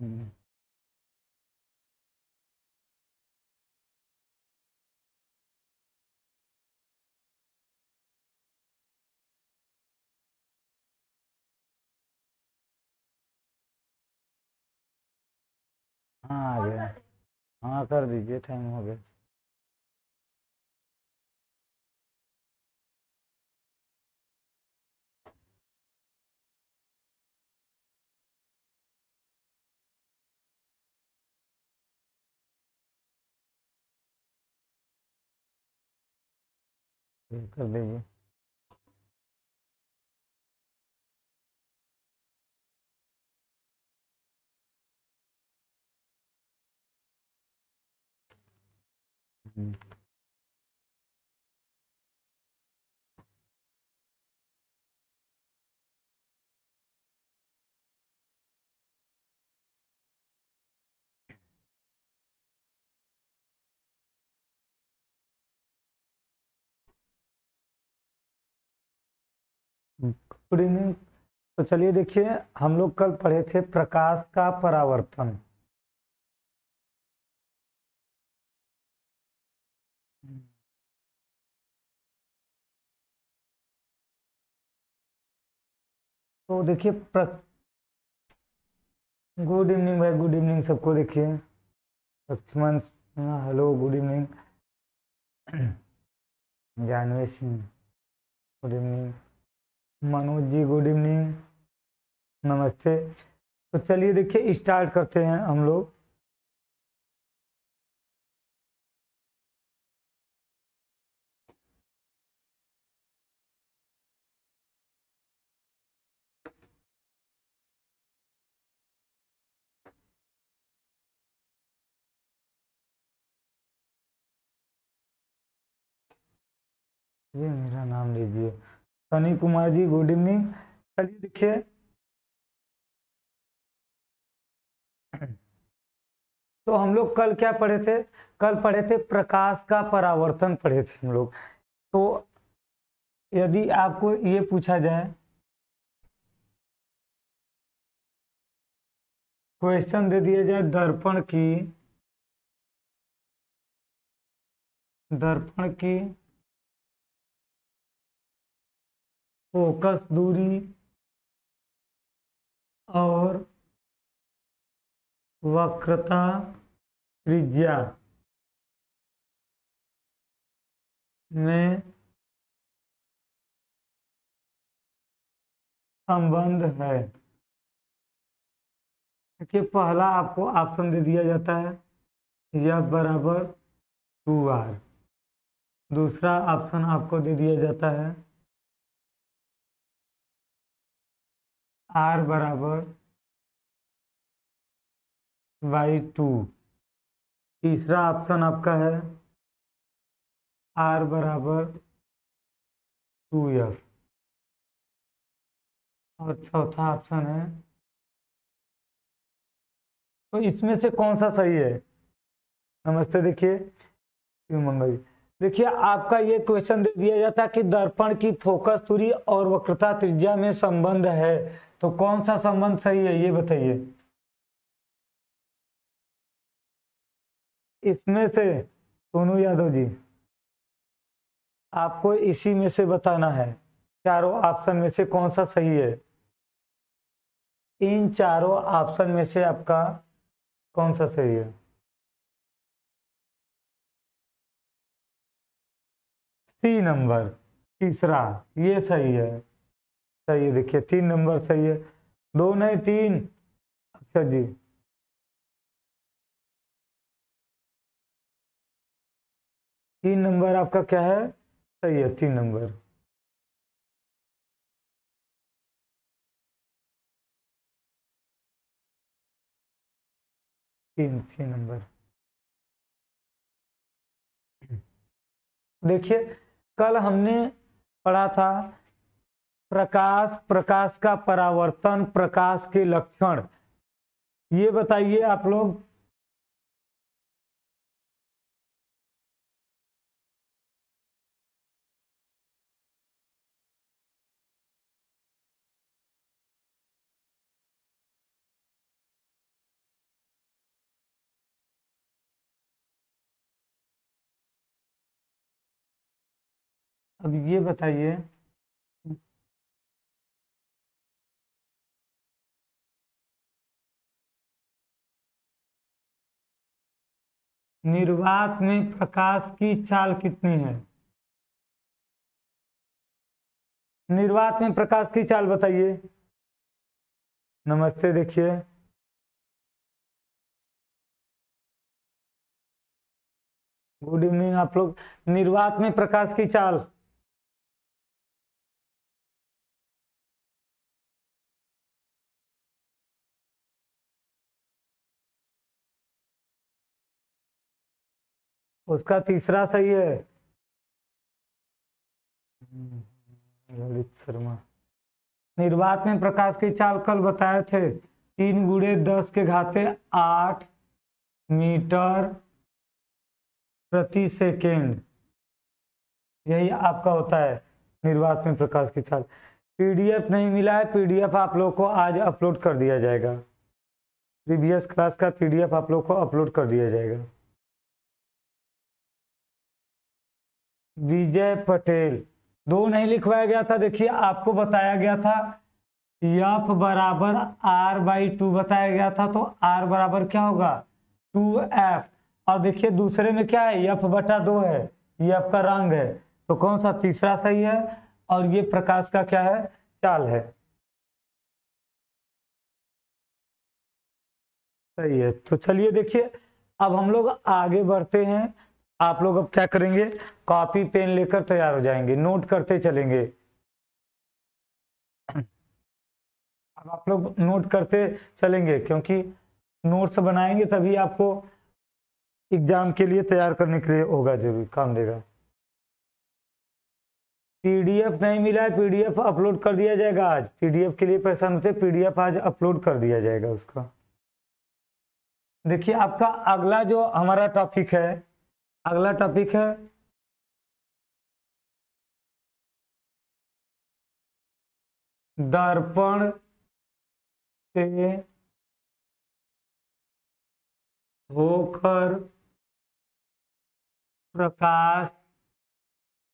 हम्म, हाँ आ गया। हाँ कर दीजिए, टाइम हो गया। ये कर दीजिए। हम्म, गुड इवनिंग। तो चलिए देखिए, हम लोग कल पढ़े थे प्रकाश का परावर्तन। तो देखिए गुड इवनिंग भाई, गुड इवनिंग सबको। देखिए Lakshman Sinha, hello good evening. Janvi Singh good evening. Manoj ji good evening, नमस्ते। तो चलिए देखिए स्टार्ट करते हैं हम लोग। जी मेरा नाम लीजिए। Sunny Kumar ji good evening. चलिए देखिए, तो हम लोग कल क्या पढ़े थे? कल पढ़े थे प्रकाश का परावर्तन पढ़े थे हम लोग। तो यदि आपको ये पूछा जाए, क्वेश्चन दे दिया जाए दर्पण की फोकस दूरी और वक्रता त्रिज्या में संबंध है। देखिए पहला आपको ऑप्शन दे दिया जाता है यह बराबर 2r। दूसरा ऑप्शन आपको दे दिया जाता है r बराबर y2। तीसरा ऑप्शन आपका है r बराबर 2f। और चौथा ऑप्शन है, तो इसमें से कौन सा सही है? नमस्ते। देखिए मंगल जी, देखिए आपका ये क्वेश्चन दे दिया जाता है कि दर्पण की फोकस दूरी और वक्रता त्रिज्या में संबंध है, तो कौन सा संबंध सही है ये बताइए। इसमें से सोनू यादव जी, आपको इसी में से बताना है चारों ऑप्शन में से कौन सा सही है। इन चारों ऑप्शन में से आपका कौन सा सही है? सी नंबर, तीसरा, ये सही है। सही है, देखिए 3 नंबर सही है। दो नहीं, 3। अच्छा जी, 3 नंबर आपका क्या है? सही है, 3 नंबर। 3 नंबर। देखिए कल हमने पढ़ा था प्रकाश, प्रकाश का परावर्तन, प्रकाश के लक्षण। ये बताइए आप लोग। अब ये बताइए, निर्वात में प्रकाश की चाल कितनी है? निर्वात में प्रकाश की चाल बताइए। नमस्ते, देखिए गुड इवनिंग आप लोग। निर्वात में प्रकाश की चाल, उसका तीसरा सही है। ललित शर्मा, निर्वात में प्रकाश की चाल कल बताए थे, 3 × 10⁸ मीटर प्रति सेकेंड, यही आपका होता है निर्वात में प्रकाश की चाल। पीडीएफ नहीं मिला है, पीडीएफ आप लोग को आज अपलोड कर दिया जाएगा, प्रीवियस क्लास का पीडीएफ आप लोग को अपलोड कर दिया जाएगा। विजय पटेल, 2 नहीं लिखवाया गया था, देखिए आपको बताया गया था F बराबर R/2 बताया गया था, तो R बराबर क्या होगा 2F, और देखिए दूसरे में क्या है F/2 है, ये F का रंग है, तो कौन सा तीसरा सही है, और ये प्रकाश का क्या है चाल है, सही है। तो चलिए देखिए अब हम लोग आगे बढ़ते हैं। आप लोग अब क्या करेंगे, कॉपी पेन लेकर तैयार हो जाएंगे, नोट करते चलेंगे। अब आप लोग नोट करते चलेंगे, क्योंकि नोट्स बनाएंगे तभी आपको एग्जाम के लिए तैयार करने के लिए होगा, जरूर काम देगा। पीडीएफ नहीं मिला है, पीडीएफ अपलोड कर दिया जाएगा आज, पीडीएफ के लिए परेशान होते, पीडीएफ आज अपलोड कर दिया जाएगा उसका। देखिए आपका अगला जो हमारा टॉपिक है, अगला टॉपिक है दर्पण से होकर प्रकाश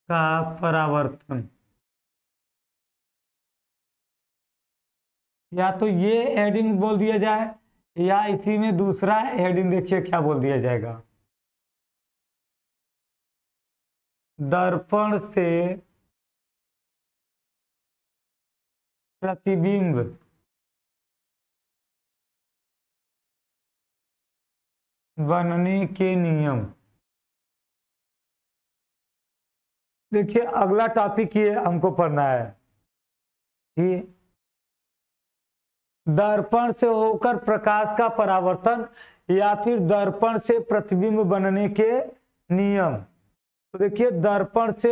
का परावर्तन। या तो ये हेडिंग बोल दिया जाए, या इसी में दूसरा हेडिंग देखिए क्या बोल दिया जाएगा, दर्पण से प्रतिबिंब बनने के नियम। देखिए अगला टॉपिक ये हमको पढ़ना है कि दर्पण से होकर प्रकाश का परावर्तन या फिर दर्पण से प्रतिबिंब बनने के नियम। तो देखिए दर्पण से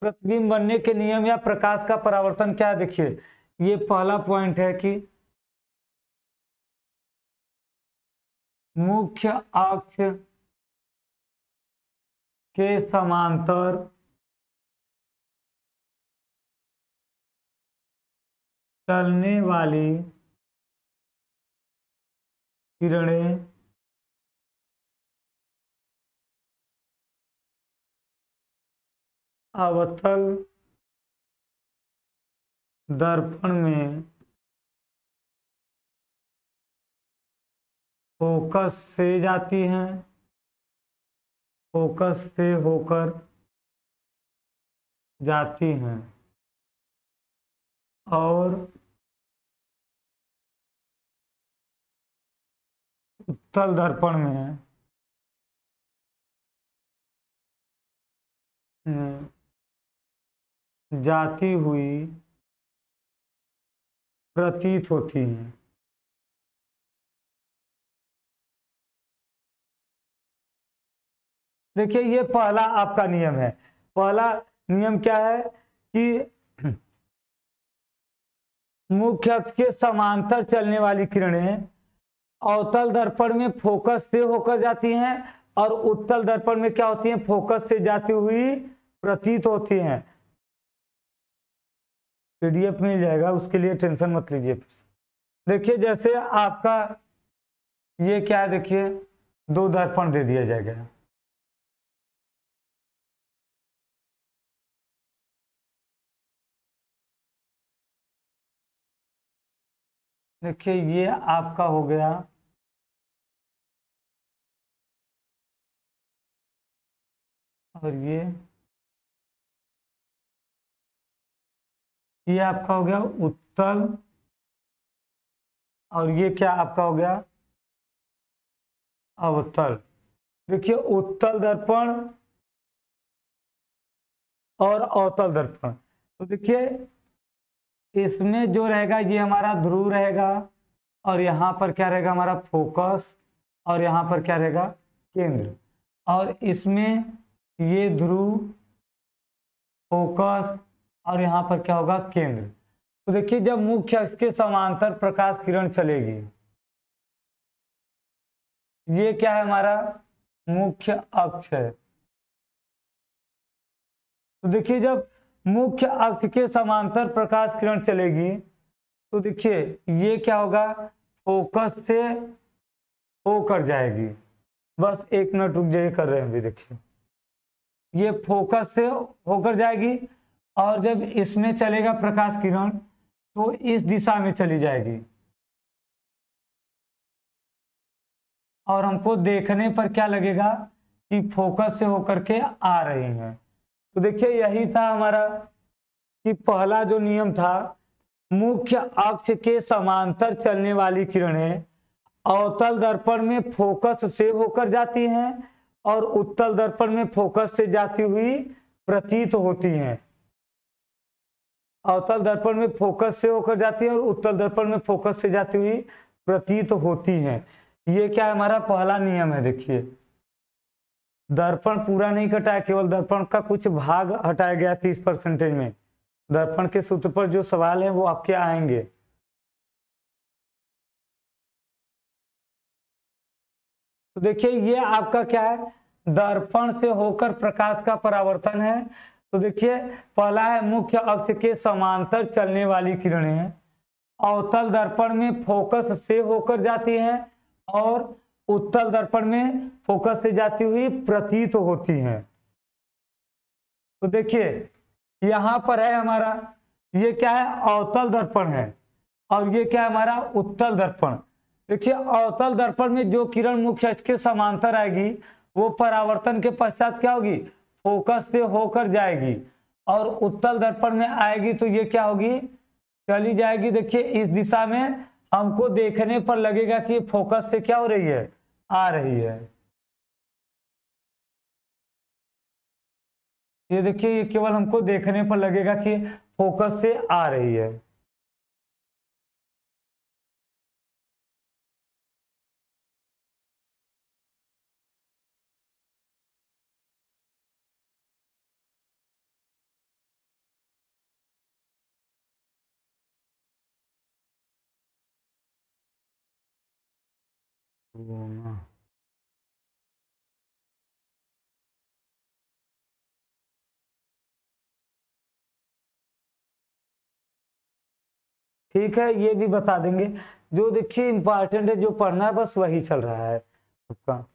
प्रतिबिंब बनने के नियम या प्रकाश का परावर्तन क्या है, देखिए ये पहला पॉइंट है कि मुख्य अक्ष के समांतर चलने वाली किरणें अवतल दर्पण में फोकस से जाती हैं, फोकस से होकर जाती हैं, और उत्तल दर्पण में जाती हुई प्रतीत होती हैं। देखिए ये पहला आपका नियम है, पहला नियम क्या है कि मुख्य अक्ष के समांतर चलने वाली किरणें अवतल दर्पण में फोकस से होकर जाती हैं, और उत्तल दर्पण में क्या होती हैं, फोकस से जाती हुई प्रतीत होती हैं। पीडीएफ मिल जाएगा, उसके लिए टेंशन मत लीजिए। देखिए जैसे आपका ये क्या है, देखिए 2 दर्पण दे दिया जाएगा, देखिए ये आपका हो गया और ये आपका हो गया उत्तल, और ये क्या आपका हो गया अवतल। देखिए उत्तल दर्पण और अवतल दर्पण, तो देखिए इसमें जो रहेगा ये हमारा ध्रुव रहेगा, और यहाँ पर क्या रहेगा हमारा फोकस, और यहाँ पर क्या रहेगा केंद्र, और इसमें ये ध्रुव, फोकस, और यहाँ पर क्या होगा केंद्र। तो देखिए जब मुख्य अक्ष के समांतर प्रकाश किरण चलेगी, ये क्या है हमारा मुख्य अक्ष है। तो देखिए जब मुख्य अक्ष के समांतर प्रकाश किरण चलेगी तो देखिए ये क्या होगा फोकस से होकर जाएगी। बस एक मिनट रुक जाइए, कर रहे हैं अभी। देखिए ये फोकस से होकर जाएगी, और जब इसमें चलेगा प्रकाश किरण तो इस दिशा में चली जाएगी, और हमको देखने पर क्या लगेगा कि फोकस से होकर के आ रही हैं। तो देखिए यही था हमारा कि पहला जो नियम था, मुख्य अक्ष के समांतर चलने वाली किरणें अवतल दर्पण में फोकस से होकर जाती हैं और उत्तल दर्पण में फोकस से जाती हुई प्रतीत होती हैं। अवतल दर्पण में फोकस से होकर जाती है और उत्तल दर्पण में फोकस से जाती हुई प्रतीत होती हैं। ये क्या है हमारा पहला नियम है। देखिए दर्पण पूरा नहीं कटाया, केवल दर्पण का कुछ भाग हटाया गया 30% में। दर्पण के सूत्र पर जो सवाल है वो आपके आएंगे। तो देखिए ये आपका क्या है, दर्पण से होकर प्रकाश का परावर्तन है। तो देखिए पहला है मुख्य अक्ष के समांतर चलने वाली किरणें अवतल दर्पण में फोकस से होकर जाती हैं और उत्तल दर्पण में फोकस से जाती हुई प्रतीत होती हैं। तो देखिए यहां पर है हमारा, ये क्या है अवतल दर्पण है, और ये क्या है हमारा उत्तल दर्पण। देखिए अवतल दर्पण में जो किरण मुख्य अक्ष के समांतर आएगी वो परावर्तन के पश्चात क्या होगी फोकस से होकर जाएगी, और उत्तल दर्पण में आएगी तो ये क्या होगी चली जाएगी। देखिए इस दिशा में हमको देखने पर लगेगा कि फोकस से क्या हो रही है आ रही है। ये देखिए ये केवल हमको देखने पर लगेगा कि फोकस से आ रही है। ठीक है ये भी बता देंगे। जो देखिए इंपॉर्टेंट है जो पढ़ना है बस वही चल रहा है आपका।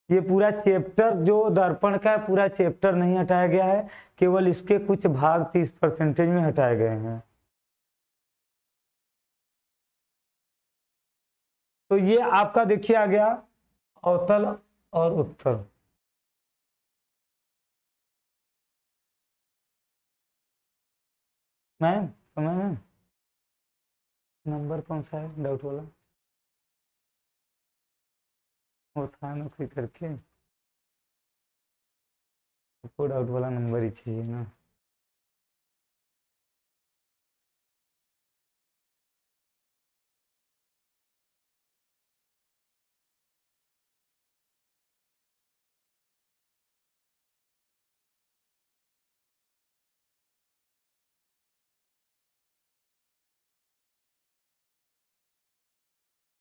ये पूरा चैप्टर जो दर्पण का है पूरा चैप्टर नहीं हटाया गया है, केवल इसके कुछ भाग 30% में हटाए गए हैं। तो ये आपका देखिए आ गया अवतल और उत्तल। मैम समय मैम नंबर कौन सा है डाउट वाला वो था ना कोई करके, आपको डाउट वाला नंबर ही चाहिए ना।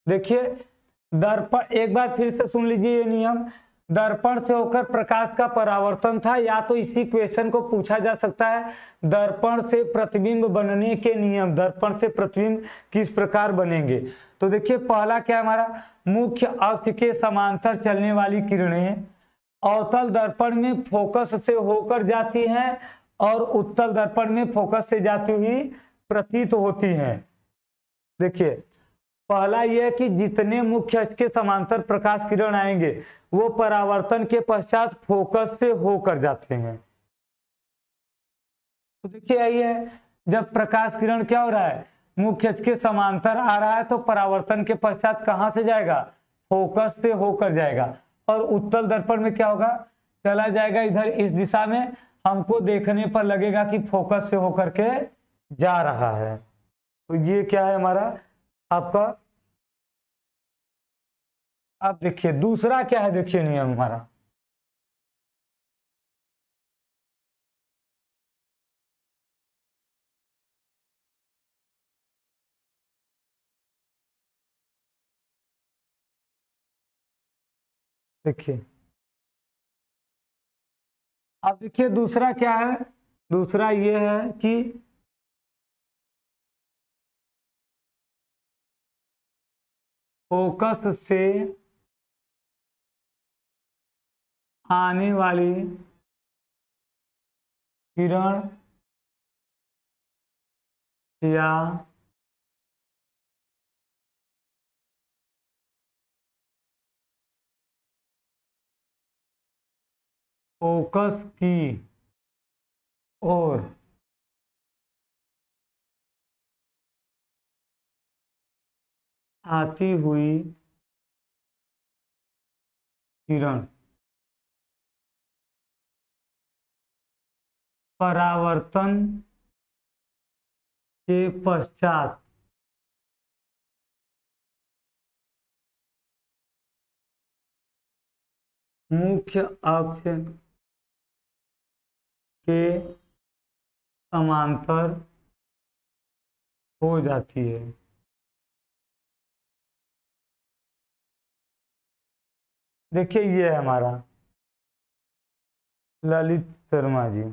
देखिए दर्पण एक बार फिर से सुन लीजिए ये नियम, दर्पण से होकर प्रकाश का परावर्तन था, या तो इसी क्वेश्चन को पूछा जा सकता है दर्पण से प्रतिबिंब बनने के नियम, दर्पण से प्रतिबिंब किस प्रकार बनेंगे। तो देखिए पहला क्या हमारा मुख्य अक्ष के समांतर चलने वाली किरणें अवतल दर्पण में फोकस से होकर जाती हैं और उत्तल दर्पण में फोकस से जाती हुई प्रतीत होती हैं। देखिए पहला यह है कि जितने मुख्य अक्ष के समांतर प्रकाश किरण आएंगे वो परावर्तन के पश्चात फोकस से होकर जाते हैं। तो देखिए यही है, जब प्रकाश किरण क्या हो रहा है, मुख्य अक्ष के समांतर आ रहा है तो परावर्तन के पश्चात कहां से जाएगा, फोकस से होकर जाएगा। और उत्तल दर्पण में क्या होगा, चला जाएगा इधर इस दिशा में, हमको देखने पर लगेगा कि फोकस से होकर के जा रहा है। तो ये क्या है हमारा आपका। अब देखिए दूसरा क्या है, देखिए नियम हमारा, देखिए अब देखिए दूसरा क्या है, दूसरा ये है कि फोकस से आने वाली किरण या फोकस की ओर आती हुई किरण परावर्तन के पश्चात मुख्य अक्ष के समांतर हो जाती है। देखिए ये है हमारा ललित शर्मा जी।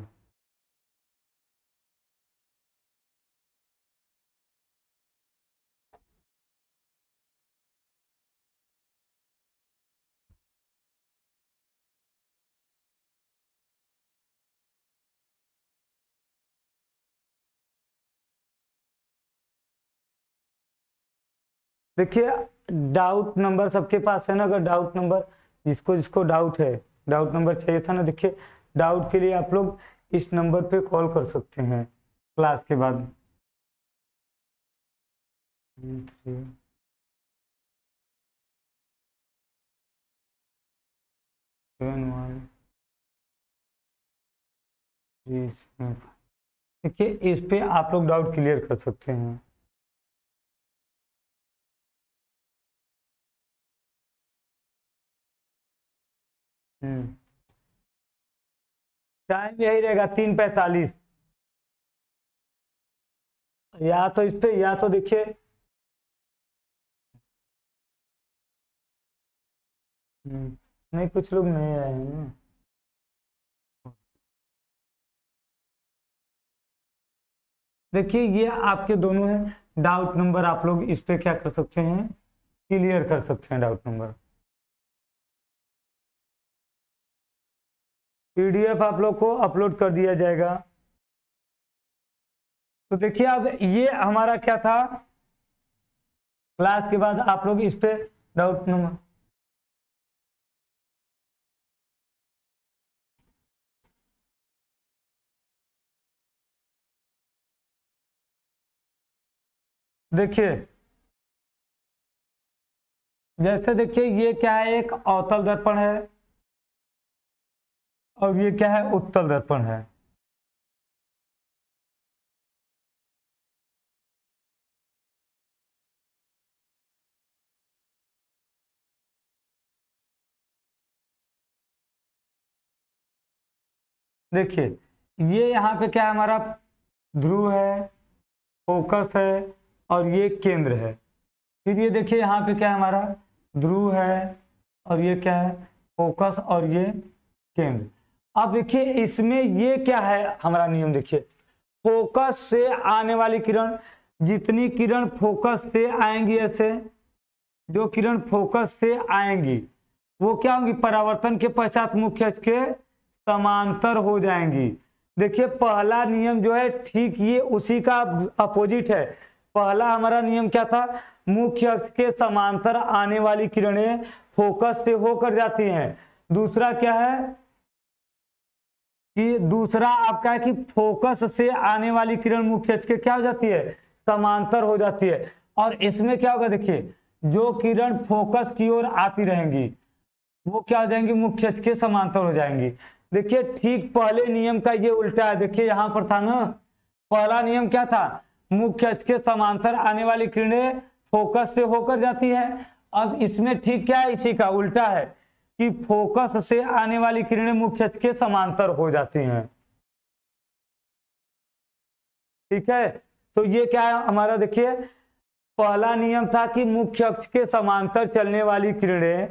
देखिए डाउट नंबर सबके पास है ना, अगर डाउट नंबर जिसको जिसको डाउट है, डाउट नंबर चाहिए था ना, देखिए डाउट के लिए आप लोग इस नंबर पे कॉल कर सकते हैं क्लास के बाद। 3 देखिए इस पे आप लोग डाउट क्लियर कर सकते हैं। टाइम यही रहेगा 3:45, या तो इस पे या तो देखिए नहीं, कुछ लोग नहीं आए हैं ना। देखिए ये आपके दोनों हैं डाउट नंबर, आप लोग इस पे क्या कर सकते हैं, क्लियर कर सकते हैं डाउट नंबर। पीडीएफ आप लोग को अपलोड कर दिया जाएगा। तो देखिए अब ये हमारा क्या था, क्लास के बाद आप लोग इस पे डाउट नंबर देखिए, जैसे देखिए ये क्या है, एक अवतल दर्पण है और ये क्या है, उत्तल दर्पण है। देखिए ये यहाँ पे क्या है, हमारा ध्रुव है, फोकस है और ये केंद्र है। फिर ये देखिए यहाँ पे क्या है, हमारा ध्रुव है और ये क्या है, फोकस और ये केंद्र। अब देखिए इसमें ये क्या है हमारा नियम, देखिए फोकस से आने वाली किरण, जितनी किरण फोकस से आएंगी, ऐसे जो किरण फोकस से आएंगी वो क्या होंगी, परावर्तन के पश्चात मुख्य अक्ष के समांतर हो जाएंगी। देखिए पहला नियम जो है ठीक ये उसी का अपोजिट है। पहला हमारा नियम क्या था, मुख्य अक्ष के समांतर आने वाली किरणें फोकस से होकर जाती हैं। दूसरा क्या है कि दूसरा आपका है कि फोकस से आने वाली किरण मुख्य अक्ष के क्या हो जाती है, समांतर हो जाती है। और इसमें क्या होगा, देखिए जो किरण फोकस की ओर आती रहेंगी वो क्या हो जाएंगी, मुख्य अक्ष के समांतर हो जाएंगी। देखिए ठीक पहले नियम का ये उल्टा है। देखिए यहां पर था ना, पहला नियम क्या था, मुख्य अक्ष के समांतर आने वाली किरणें फोकस से होकर जाती है। अब इसमें ठीक क्या है, इसी का उल्टा है कि फोकस से आने वाली किरणें मुख्य अक्ष के समांतर हो जाती हैं। ठीक है, तो ये क्या है हमारा, देखिए पहला नियम था कि मुख्य अक्ष के समांतर चलने वाली किरणें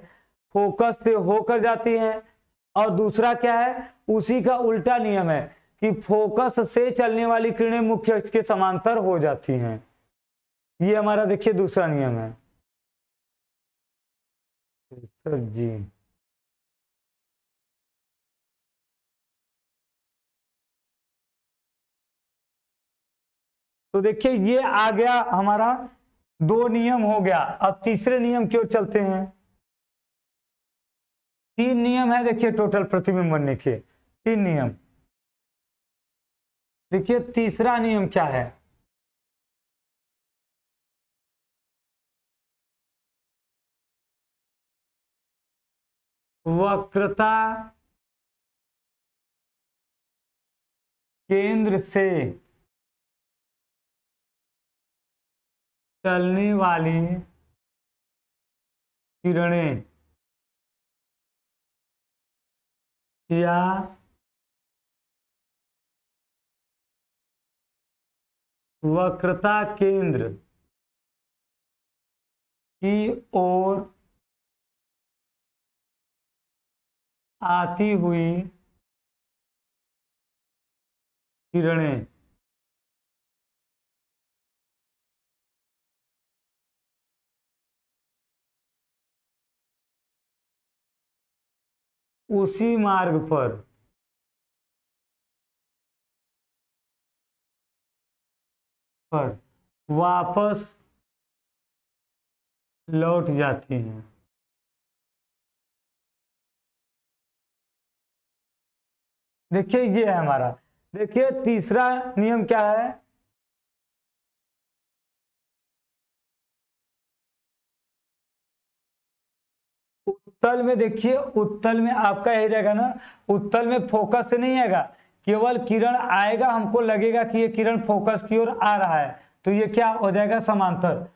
फोकस से होकर जाती हैं। और दूसरा क्या है, उसी का उल्टा नियम है कि फोकस से चलने वाली किरणें मुख्य अक्ष के समांतर हो जाती हैं। ये हमारा देखिए दूसरा नियम है सर जी। तो देखिए ये आ गया हमारा, दो नियम हो गया। अब तीसरे नियम की ओर चलते हैं। तीन नियम है देखिए टोटल प्रतिबिंब बनने के, तीन नियम। देखिए तीसरा नियम क्या है, वक्रता केंद्र से चलने वाली किरणें या वक्रता केंद्र की ओर आती हुई किरणें उसी मार्ग पर वापस लौट जाती हैं। देखिए ये है हमारा, देखिए तीसरा नियम क्या है, उत्तल में देखिए, उत्तल में आपका यही रहेगा ना, उत्तल में फोकस से नहीं आएगा, केवल किरण आएगा, हमको लगेगा कि ये किरण फोकस की ओर आ रहा है तो ये क्या हो जाएगा, समांतर।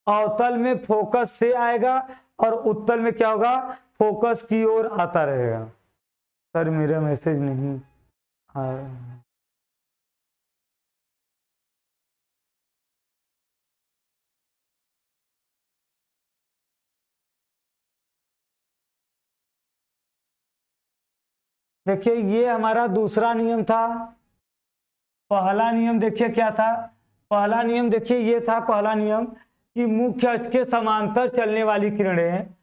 अवतल में फोकस से आएगा और उत्तल में क्या होगा, फोकस की ओर आता रहेगा। सर मेरा मैसेज नहीं आ रहा। देखिए ये हमारा दूसरा नियम था। पहला नियम देखिए क्या था, पहला नियम देखिए ये था पहला नियम कि मुख्य अक्ष के समांतर चलने वाली किरणें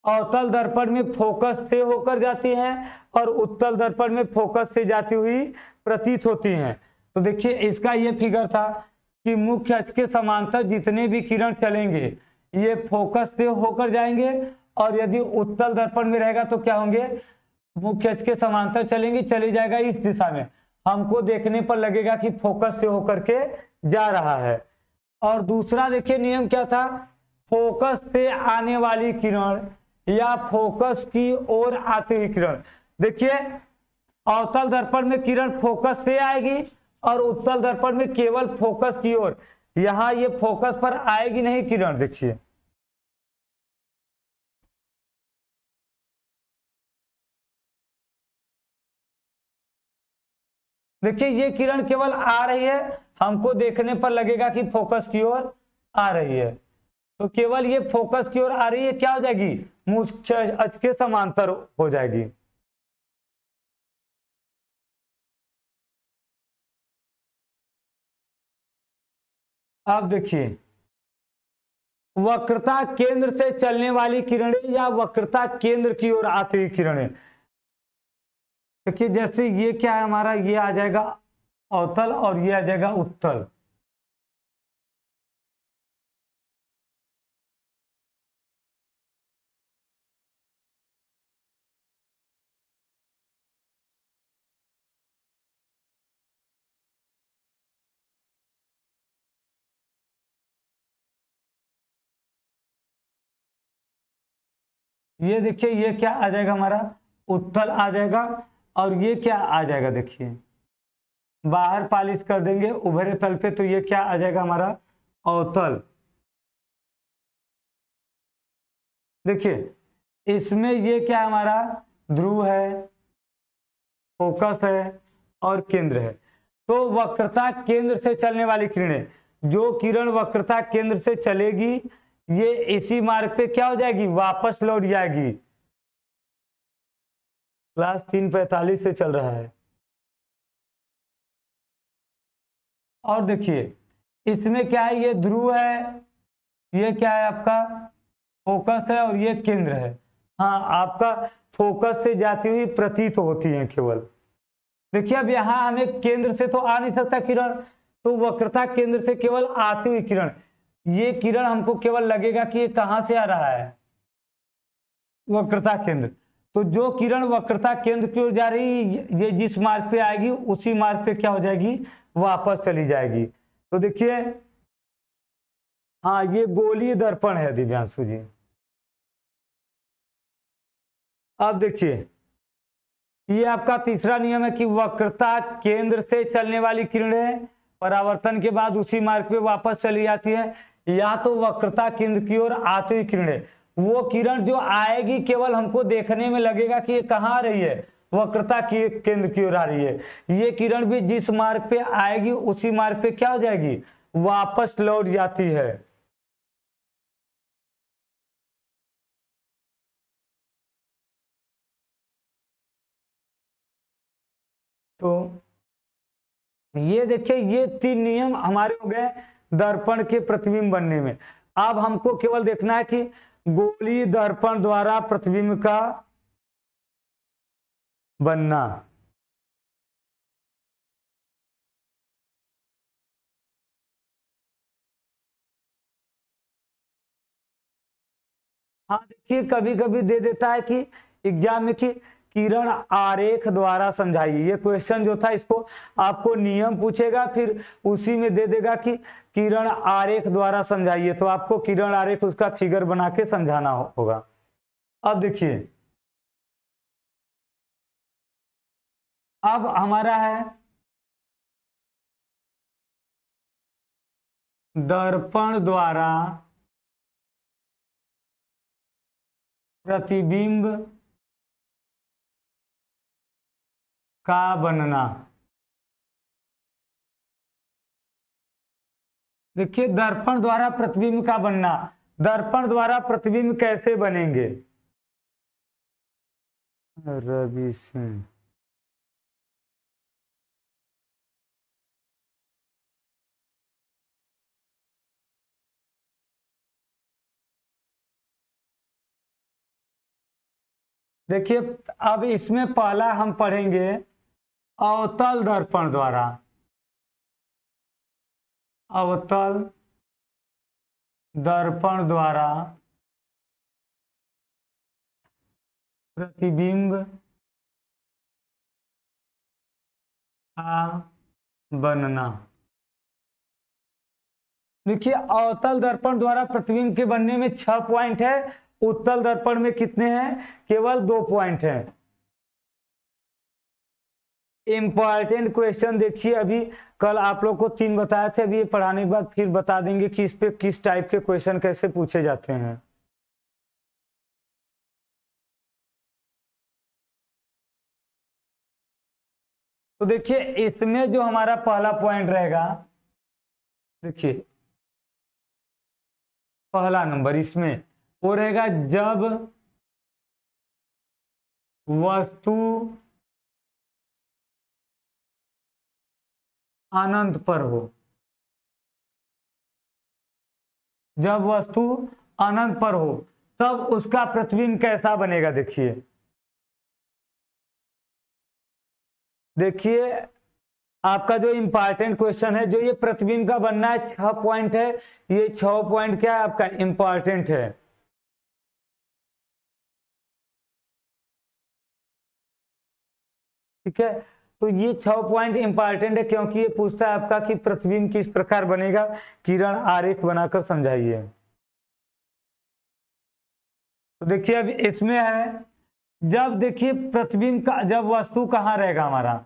अवतल दर्पण में फोकस से होकर जाती हैं और उत्तल दर्पण में फोकस से जाती हुई प्रतीत होती हैं। तो देखिए इसका ये फिगर था कि मुख्य अक्ष के समांतर जितने भी किरण चलेंगे ये फोकस से होकर जाएंगे, और यदि उत्तल दर्पण में रहेगा तो क्या होंगे, मुख्य अक्ष के समांतर चलेंगे, चले जाएगा इस दिशा में, हमको देखने पर लगेगा कि फोकस से होकर के जा रहा है। और दूसरा देखिए नियम क्या था, फोकस से आने वाली किरण या फोकस की ओर आती हुई किरण। देखिए अवतल दर्पण में किरण फोकस से आएगी और उत्तल दर्पण में केवल फोकस की ओर, यहां ये फोकस पर आएगी नहीं किरण। देखिए देखिए ये किरण केवल आ रही है, हमको देखने पर लगेगा कि फोकस की ओर आ रही है, तो केवल ये फोकस की ओर आ रही है, क्या हो जाएगी, मुख्य अक्ष के समांतर हो जाएगी। अब देखिए वक्रता केंद्र से चलने वाली किरणें या वक्रता केंद्र की ओर आती हुई किरणें। देखिए जैसे ये क्या है हमारा, ये आ जाएगा अवतल और ये आ जाएगा उत्तल। ये देखिए ये क्या आ जाएगा हमारा उत्तल आ जाएगा, और ये क्या आ जाएगा देखिए बाहर पालिश कर देंगे उभरे तल पे, तो ये क्या आ जाएगा हमारा अवतल। देखिए इसमें ये क्या हमारा ध्रुव है, फोकस है और केंद्र है। तो वक्रता केंद्र से चलने वाली किरणें, जो किरण वक्रता केंद्र से चलेगी ये इसी मार्ग पे क्या हो जाएगी, वापस लौट जाएगी। क्लास 3:45 से चल रहा है। और देखिए इसमें क्या है, ये ध्रुव है, ये क्या है आपका फोकस है और ये केंद्र है। हाँ आपका फोकस से जाती हुई प्रतीत होती है केवल। देखिए अब यहां हमें केंद्र से तो आ नहीं सकता किरण, तो वक्रता केंद्र से केवल आती हुई किरण, ये किरण हमको केवल लगेगा कि ये कहां से आ रहा है, वक्रता केंद्र। तो जो किरण वक्रता केंद्र की ओर जा रही ये जिस मार्ग पे आएगी उसी मार्ग पे क्या हो जाएगी, वापस चली जाएगी। तो देखिए हाँ ये गोलीय दर्पण है दिव्यांशु जी। अब देखिए ये आपका तीसरा नियम है कि वक्रता केंद्र से चलने वाली किरणें परावर्तन के बाद उसी मार्ग पे वापस चली जाती है, या तो वक्रता केंद्र की ओर आती हुई किरणें, वो किरण जो आएगी केवल हमको देखने में लगेगा कि ये कहाँ आ रही है, वक्रता की केंद्र की ओर आ रही है। ये किरण भी जिस मार्ग पे आएगी उसी मार्ग पे क्या हो जाएगी, वापस लौट जाती है। तो ये देखिए ये 3 नियम हमारे हो गए दर्पण के प्रतिबिंब बनने में। अब हमको केवल देखना है कि गोलीय दर्पण द्वारा प्रतिबिंब का बनना। हाँ देखिए कभी कभी दे देता है कि एग्जाम में कि किरण आरेख द्वारा समझाइए, ये क्वेश्चन जो था इसको आपको नियम पूछेगा फिर उसी में दे देगा कि किरण आरेख द्वारा समझाइए, तो आपको किरण आरेख उसका फिगर बना के समझाना होगा। अब देखिए अब हमारा है दर्पण द्वारा प्रतिबिंब का बनना। देखिए दर्पण द्वारा प्रतिबिंब का बनना, दर्पण द्वारा प्रतिबिंब कैसे बनेंगे, रवि सिंह। देखिए अब इसमें पहला हम पढ़ेंगे अवतल दर्पण द्वारा, अवतल दर्पण द्वारा प्रतिबिंब का बनना। देखिए अवतल दर्पण द्वारा प्रतिबिंब के बनने में 6 पॉइंट है, उत्तल दर्पण में कितने हैं, केवल 2 पॉइंट हैं। इंपॉर्टेंट क्वेश्चन देखिए, अभी कल आप लोग को 3 बताए थे, अभी ये पढ़ाने के बाद फिर बता देंगे कि इस पे किस टाइप के क्वेश्चन कैसे पूछे जाते हैं। तो देखिए इसमें जो हमारा पहला पॉइंट रहेगा, देखिए पहला नंबर इसमें वो रहेगा जब वस्तु अनंत पर हो, जब वस्तु अनंत पर हो तब उसका प्रतिबिंब कैसा बनेगा। देखिए देखिए आपका जो इंपॉर्टेंट क्वेश्चन है, जो ये प्रतिबिंब का बनना है 6 पॉइंट है, ये 6 पॉइंट क्या है आपका इंपॉर्टेंट है। ठीक है तो ये 6 पॉइंट इंपॉर्टेंट है क्योंकि ये पूछता है आपका कि प्रतिबिंब किस प्रकार बनेगा, किरण आरेख बनाकर समझाइए। तो देखिए अब इसमें है, जब देखिए प्रतिबिंब का, जब वस्तु कहाँ रहेगा हमारा,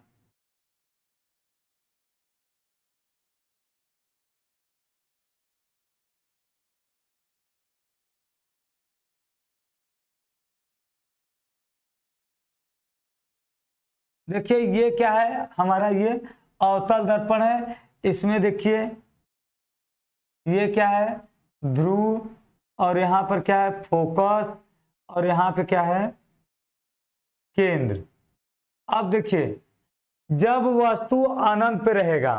देखिए ये क्या है हमारा, ये अवतल दर्पण है। इसमें देखिए ये क्या है, ध्रुव, और यहाँ पर क्या है फोकस, और यहाँ पे क्या है केंद्र। अब देखिए जब वस्तु अनंत पे रहेगा,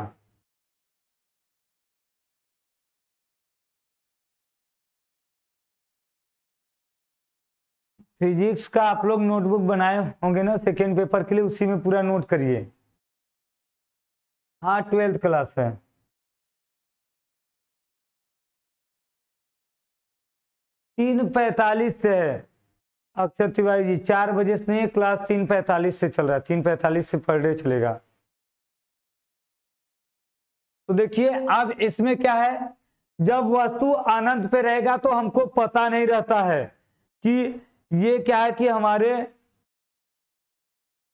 फिजिक्स का आप लोग नोटबुक बनाए होंगे ना सेकेंड पेपर के लिए, उसी में पूरा नोट करिए। हाँ 12th क्लास है। तीन 45 से है अक्षर तिवारी जी, 4 बजे से नहीं है क्लास, 3:45 से चल रहा है, 3:45 से पर डे चलेगा। तो देखिए अब इसमें क्या है, जब वस्तु अनंत पे रहेगा तो हमको पता नहीं रहता है कि ये क्या है, कि हमारे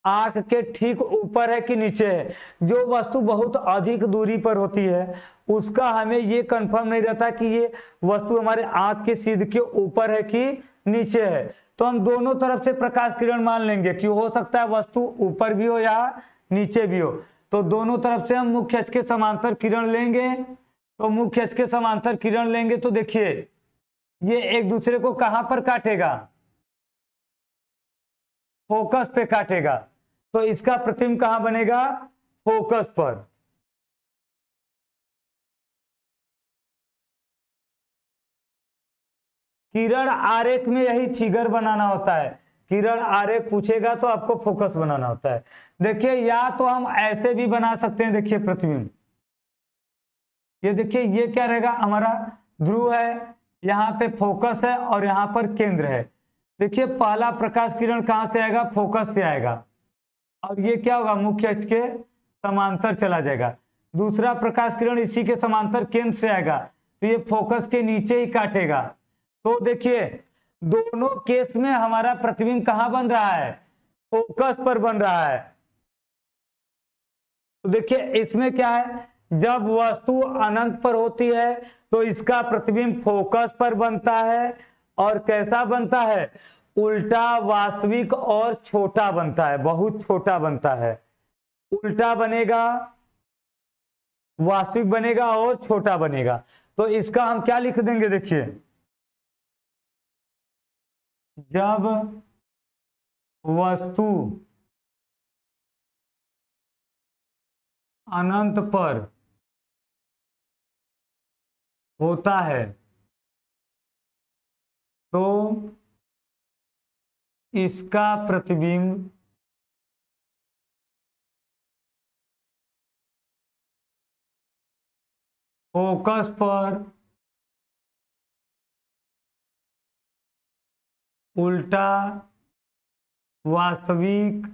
आंख के ठीक ऊपर है कि नीचे है। जो वस्तु बहुत अधिक दूरी पर होती है उसका हमें ये कंफर्म नहीं रहता कि ये वस्तु हमारे आंख के सीध के ऊपर है कि नीचे है। तो हम दोनों तरफ से प्रकाश किरण मान लेंगे कि हो सकता है वस्तु ऊपर भी हो या नीचे भी हो। तो दोनों तरफ से हम मुख्य अक्ष के समांतर किरण लेंगे। तो मुख्य अक्ष के समांतर किरण लेंगे तो देखिए ये एक दूसरे को कहां पर काटेगा, फोकस पे काटेगा। तो इसका प्रतिबिंब कहां बनेगा, फोकस पर। किरण आरेख में यही फिगर बनाना होता है, किरण आरेख पूछेगा तो आपको फोकस बनाना होता है। देखिए या तो हम ऐसे भी बना सकते हैं, देखिए प्रतिबिंब, ये देखिए ये क्या रहेगा हमारा ध्रुव है, यहाँ पे फोकस है और यहाँ पर केंद्र है। देखिए पहला प्रकाश किरण कहां से आएगा, फोकस से आएगा, और ये क्या होगा मुख्य अक्ष के समांतर चला जाएगा। दूसरा प्रकाश किरण इसी के समांतर केंद्र से आएगा, तो ये फोकस के नीचे ही काटेगा। तो देखिए दोनों केस में हमारा प्रतिबिंब कहां बन रहा है, फोकस पर बन रहा है। तो देखिए इसमें क्या है, जब वस्तु अनंत पर होती है तो इसका प्रतिबिंब फोकस पर बनता है, और कैसा बनता है, उल्टा वास्तविक और छोटा बनता है, बहुत छोटा बनता है। उल्टा बनेगा, वास्तविक बनेगा और छोटा बनेगा। तो इसका हम क्या लिख देंगे, देखिए जब वस्तु अनंत पर होता है तो इसका प्रतिबिंब फोकस पर उल्टा, वास्तविक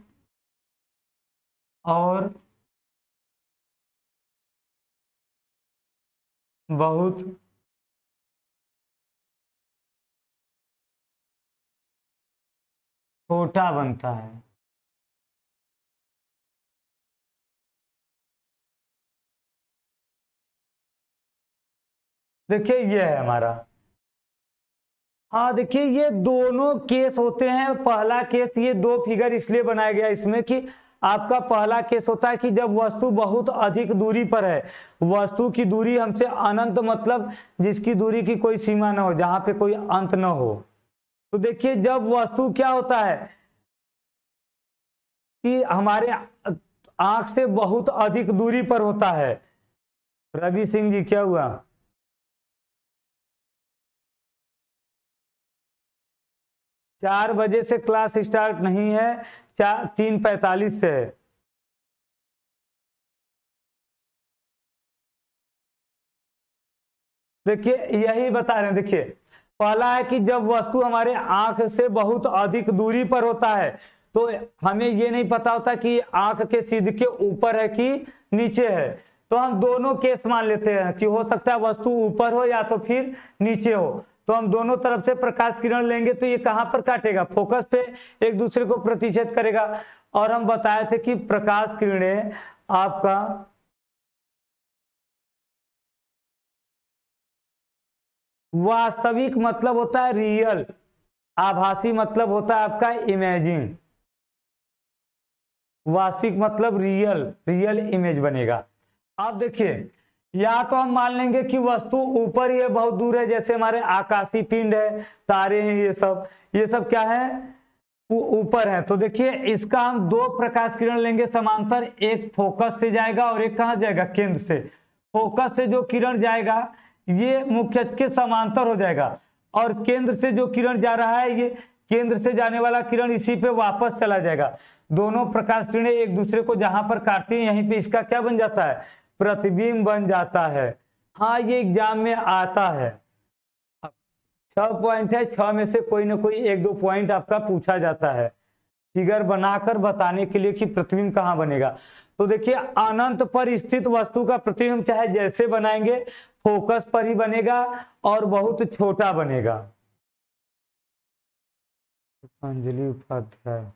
और बहुत छोटा बनता है। देखिए ये है हमारा, हाँ देखिए ये दोनों केस होते हैं। पहला केस, ये दो फिगर इसलिए बनाया गया इसमें कि आपका पहला केस होता है कि जब वस्तु बहुत अधिक दूरी पर है, वस्तु की दूरी हमसे अनंत मतलब जिसकी दूरी की कोई सीमा ना हो, जहां पे कोई अंत ना हो। तो देखिए जब वस्तु क्या होता है कि हमारे आंख से बहुत अधिक दूरी पर होता है। रवि सिंह जी क्या हुआ, 4 बजे से क्लास स्टार्ट नहीं है, 3:45 से है। देखिए यही बता रहे हैं, देखिए पहला है कि जब वस्तु हमारे आंख से बहुत अधिक दूरी पर होता है तो हमें ये नहीं पता होता कि आंख के सीध के ऊपर है कि नीचे है। तो हम दोनों केस मान लेते हैं कि हो सकता है वस्तु ऊपर हो या तो फिर नीचे हो। तो हम दोनों तरफ से प्रकाश किरण लेंगे तो ये कहां पर काटेगा, फोकस पे एक दूसरे को प्रतिच्छेद करेगा। और हम बताए थे कि प्रकाश किरणें आपका वास्तविक मतलब होता है रियल, आभासी मतलब होता है आपका इमेजिन। वास्तविक मतलब रियल, रियल इमेज बनेगा। अब देखिए, या तो हम मान लेंगे कि वस्तु ऊपर ही है, बहुत दूर है, जैसे हमारे आकाशीय पिंड है, तारे हैं, ये सब क्या है, ऊपर है। तो देखिए इसका हम दो प्रकाश किरण लेंगे समांतर, एक फोकस से जाएगा और एक कहां जाएगा, केंद्र से। फोकस से जो किरण जाएगा ये मुख्य अक्ष के समांतर हो जाएगा, और केंद्र से जो किरण जा रहा है ये केंद्र से जाने वाला किरण इसी पे वापस चला जाएगा। दोनों प्रकाश किरणें एक दूसरे को जहां पर काटती हैं यहीं पे इसका क्या बन जाता है, प्रतिबिंब बन जाता है। हाँ, ये एग्जाम में आता है। 6 पॉइंट है, 6 में से कोई ना कोई एक दो पॉइंट आपका पूछा जाता है फिगर बनाकर बताने के लिए कि प्रतिबिंब कहां बनेगा। तो देखिए अनंत पर स्थित वस्तु का प्रतिबिंब चाहे जैसे बनाएंगे फोकस पर ही बनेगा और बहुत छोटा बनेगा। अंजलि उपाध्याय,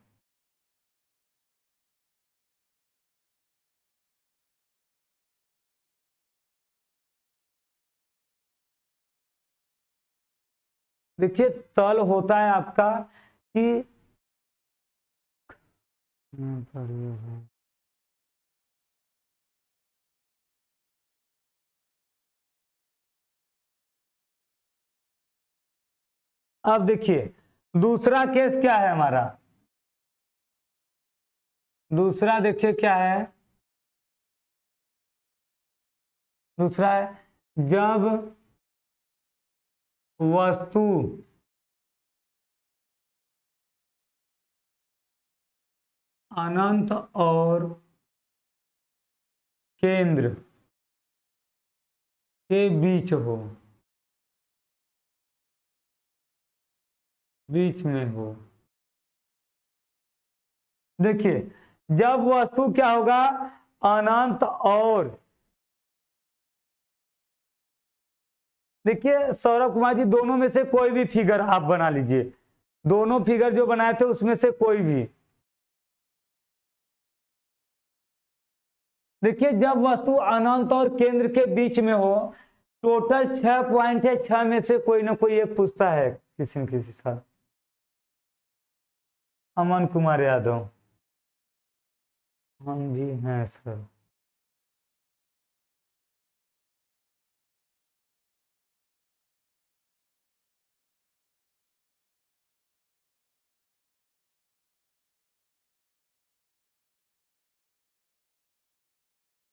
देखिए तल होता है आपका कि अब देखिए दूसरा केस क्या है हमारा, दूसरा देखिए क्या है, दूसरा है जब वस्तु अनंत और केंद्र के बीच हो, बीच में हो। देखिए जब वस्तु क्या होगा, अनंत और, देखिए सौरभ कुमार जी दोनों में से कोई भी फिगर आप बना लीजिए, दोनों फिगर जो बनाए थे उसमें से कोई भी। देखिए जब वस्तु अनंत और केंद्र के बीच में हो, टोटल 6 पॉइंट है, 6 में से कोई ना कोई एक पूछता है किसी न किसी साल। अमन कुमार यादव, हम भी हैं सर।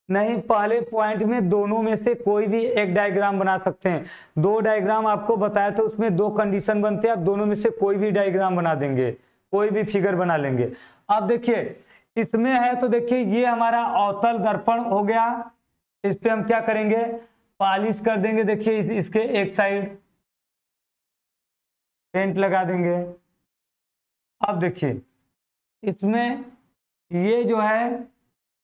नहीं, पहले पॉइंट में दोनों में से कोई भी एक डायग्राम बना सकते हैं। दो डायग्राम आपको बताया था, उसमें दो कंडीशन बनते हैं, आप दोनों में से कोई भी डायग्राम बना देंगे, कोई भी फिगर बना लेंगे। अब देखिए इसमें है तो देखिए ये हमारा अवतल दर्पण हो गया, इस पे हम क्या करेंगे, पॉलिश कर देंगे। देखिए इसके एक साइड पेंट लगा देंगे। अब देखिए इसमें ये जो है,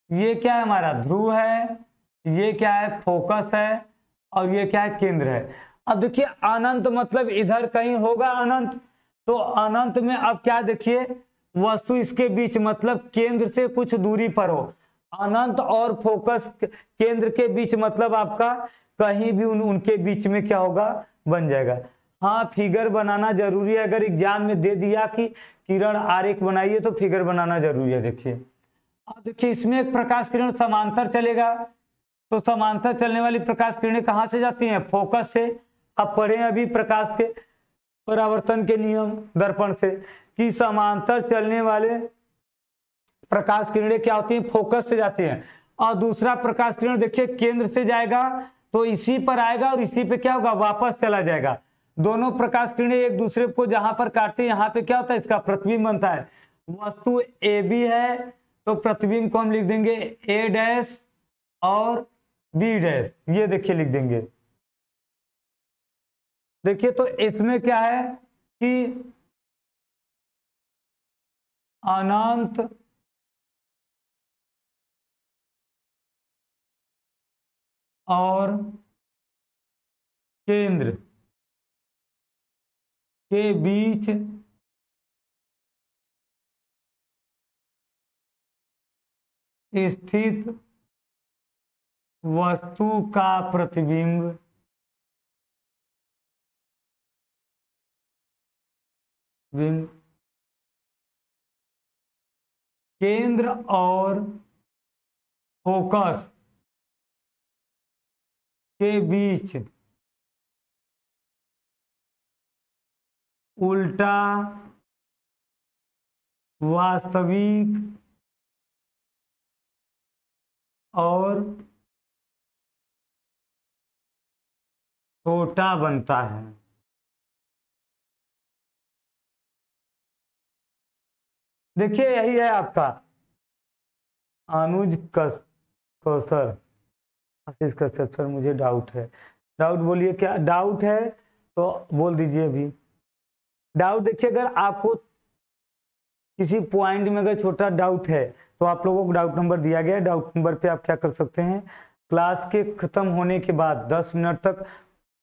ये क्या है हमारा ध्रुव है, ये क्या है फोकस है, और ये क्या है केंद्र है। अब देखिए अनंत मतलब इधर कहीं होगा अनंत, तो अनंत में अब क्या, देखिए वस्तु इसके बीच मतलब केंद्र से कुछ दूरी पर हो। अनंत और फोकस केंद्र के बीच मतलब आपका कहीं भी उनके बीच में क्या होगा, बन जाएगा। हाँ फिगर बनाना जरूरी है, अगर एग्जाम में दे दिया कि किरण आरेख बनाइए तो फिगर बनाना जरूरी है। देखिए अब देखिए इसमें एक प्रकाश किरण समांतर चलेगा, तो समांतर चलने वाली प्रकाश किरणें कहां से जाती हैं, फोकस से। अब पढ़े अभी प्रकाश के परावर्तन के नियम दर्पण से कि समांतर चलने वाले प्रकाश किरणें क्या होती हैं, फोकस से जाती हैं। और दूसरा प्रकाश किरण देखिए केंद्र से जाएगा तो इसी पर आएगा और इसी पे क्या होगा, वापस चला जाएगा। दोनों प्रकाश किरणें एक दूसरे को जहां पर काटते हैं यहाँ पे क्या होता है, इसका प्रतिबिंब बनता है। वस्तु ए बी है तो प्रतिबिंब को हम लिख देंगे ए डैश और बी डैश, ये देखिए लिख देंगे। देखिए तो इसमें क्या है कि अनंत और केंद्र के बीच स्थित वस्तु का प्रतिबिंब केंद्र और फोकस के बीच उल्टा वास्तविक और छोटा बनता है। देखिए यही है आपका अनुज कौशल आशीष कश्यप सर, मुझे डाउट है। डाउट बोलिए, क्या डाउट है तो बोल दीजिए अभी। डाउट देखिए, अगर आपको किसी पॉइंट में अगर छोटा डाउट है तो आप लोगों को डाउट नंबर दिया गया है। डाउट नंबर पे आप क्या कर सकते हैं, क्लास के खत्म होने के बाद 10 मिनट तक,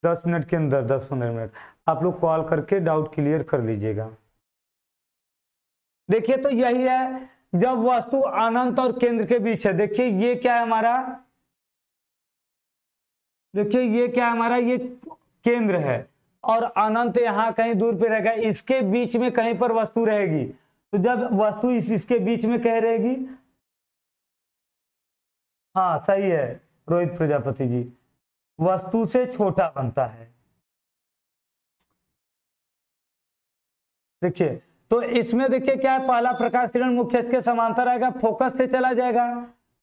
10 मिनट के अंदर 10-15 मिनट आप लोग कॉल करके डाउट क्लियर कर लीजिएगा। देखिए तो यही है, जब वस्तु अनंत और केंद्र के बीच है। देखिए ये क्या है हमारा, देखिए ये क्या है हमारा, ये केंद्र है और अनंत यहां कहीं दूर पे रहेगा, इसके बीच में कहीं पर वस्तु रहेगी। तो जब वस्तु इसके बीच में कह रहेगी, हाँ सही है रोहित प्रजापति जी, वस्तु से छोटा बनता है। देखिए तो इसमें देखिए क्या है, पहला प्रकाश किरण मुख्य अक्ष के समांतर आएगा, फोकस से चला जाएगा,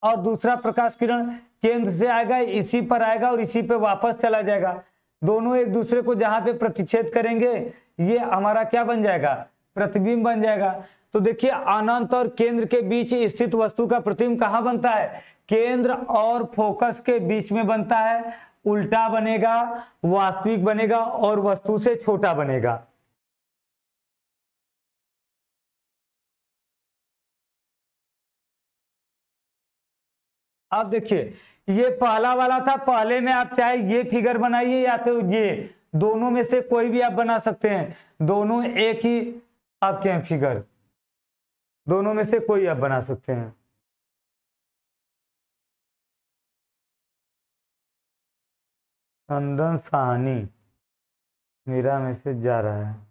और दूसरा प्रकाश किरण केंद्र से आएगा, इसी पर आएगा और इसी पे वापस चला जाएगा। दोनों एक दूसरे को जहां पे प्रतिच्छेद करेंगे ये हमारा क्या बन जाएगा, प्रतिबिंब बन जाएगा। तो देखिए अनंत और केंद्र के बीच स्थित वस्तु का प्रतिबिंब कहां बनता है, केंद्र और फोकस के बीच में बनता है, उल्टा बनेगा, वास्तविक बनेगा और वस्तु से छोटा बनेगा। अब देखिए ये पहला वाला था, पहले में आप चाहे ये फिगर बनाइए या तो ये, दोनों में से कोई भी आप बना सकते हैं, दोनों एक ही आपके हैं फिगर, दोनों में से कोई आप बना सकते हैं। चंदन साहनी, मेरा मैसेज जा रहा है।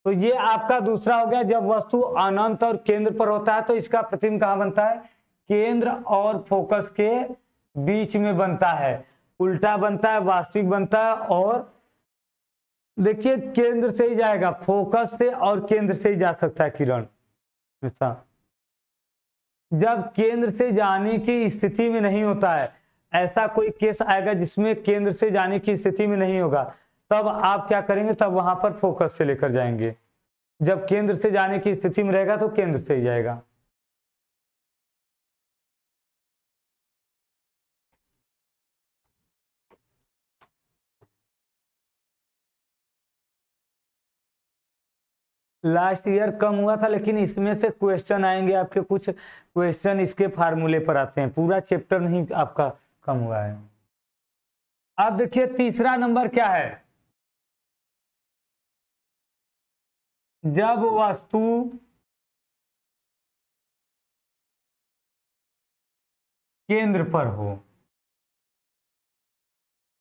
तो ये आपका दूसरा हो गया, जब वस्तु अनंत और केंद्र पर होता है तो इसका प्रतिबिंब कहां बनता है, केंद्र और फोकस के बीच में बनता है, उल्टा बनता है, वास्तविक बनता है। और देखिए केंद्र से ही जाएगा, फोकस से और केंद्र से ही जा सकता है किरण। जब केंद्र से जाने की स्थिति में नहीं होता है, ऐसा कोई केस आएगा जिसमें केंद्र से जाने की स्थिति में नहीं होगा, तब आप क्या करेंगे, तब वहां पर फोकस से लेकर जाएंगे। जब केंद्र से जाने की स्थिति में रहेगा तो केंद्र से ही जाएगा। लास्ट ईयर कम हुआ था, लेकिन इसमें से क्वेश्चन आएंगे आपके, कुछ क्वेश्चन इसके फार्मूले पर आते हैं, पूरा चैप्टर नहीं आपका कम हुआ है। अब देखिए तीसरा नंबर क्या है, जब वस्तु केंद्र पर हो।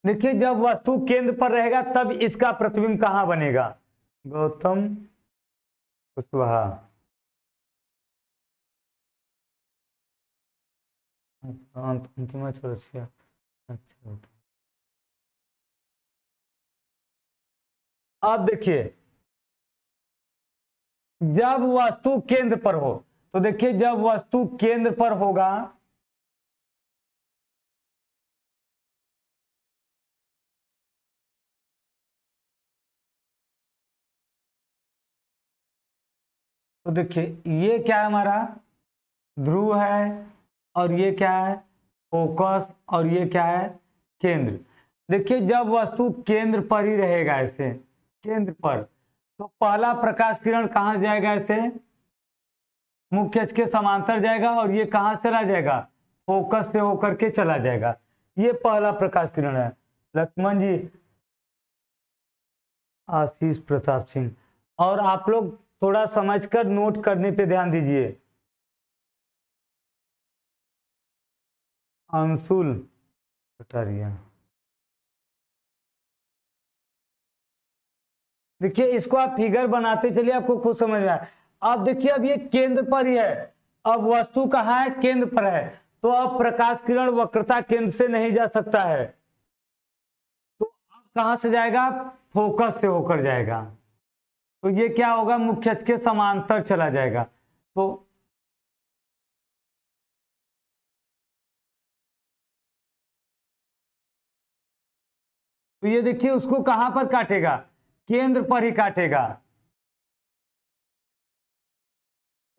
देखिए जब वस्तु केंद्र पर रहेगा तब इसका प्रतिबिंब कहां बनेगा, गौतम कुशवाहा। अच्छा अब देखिए जब वस्तु केंद्र पर हो, तो देखिए जब वस्तु केंद्र पर होगा तो देखिए ये क्या है हमारा, ध्रुव है, और ये क्या है फोकस, और ये क्या है केंद्र। देखिए जब वस्तु केंद्र पर ही रहेगा, ऐसे केंद्र पर, तो पहला प्रकाश किरण कहां जाएगा, ऐसे मुख्य अक्ष के समांतर जाएगा, और ये कहां चला जाएगा, फोकस से होकर के चला जाएगा। ये पहला प्रकाश किरण है। लक्ष्मण जी आशीष प्रताप सिंह। और आप लोग थोड़ा समझकर नोट करने पे ध्यान दीजिए। अंशुल कटारिया। देखिए इसको आप फिगर बनाते चलिए, आपको खुद समझ में आए। अब देखिए अब ये केंद्र पर ही है, अब वस्तु कहाँ है, केंद्र पर है, तो अब प्रकाश किरण वक्रता केंद्र से नहीं जा सकता है, तो अब कहां से जाएगा, फोकस से होकर जाएगा। तो ये क्या होगा, मुख्य अक्ष के समांतर चला जाएगा। तो ये देखिए उसको कहां पर काटेगा, केंद्र पर ही काटेगा।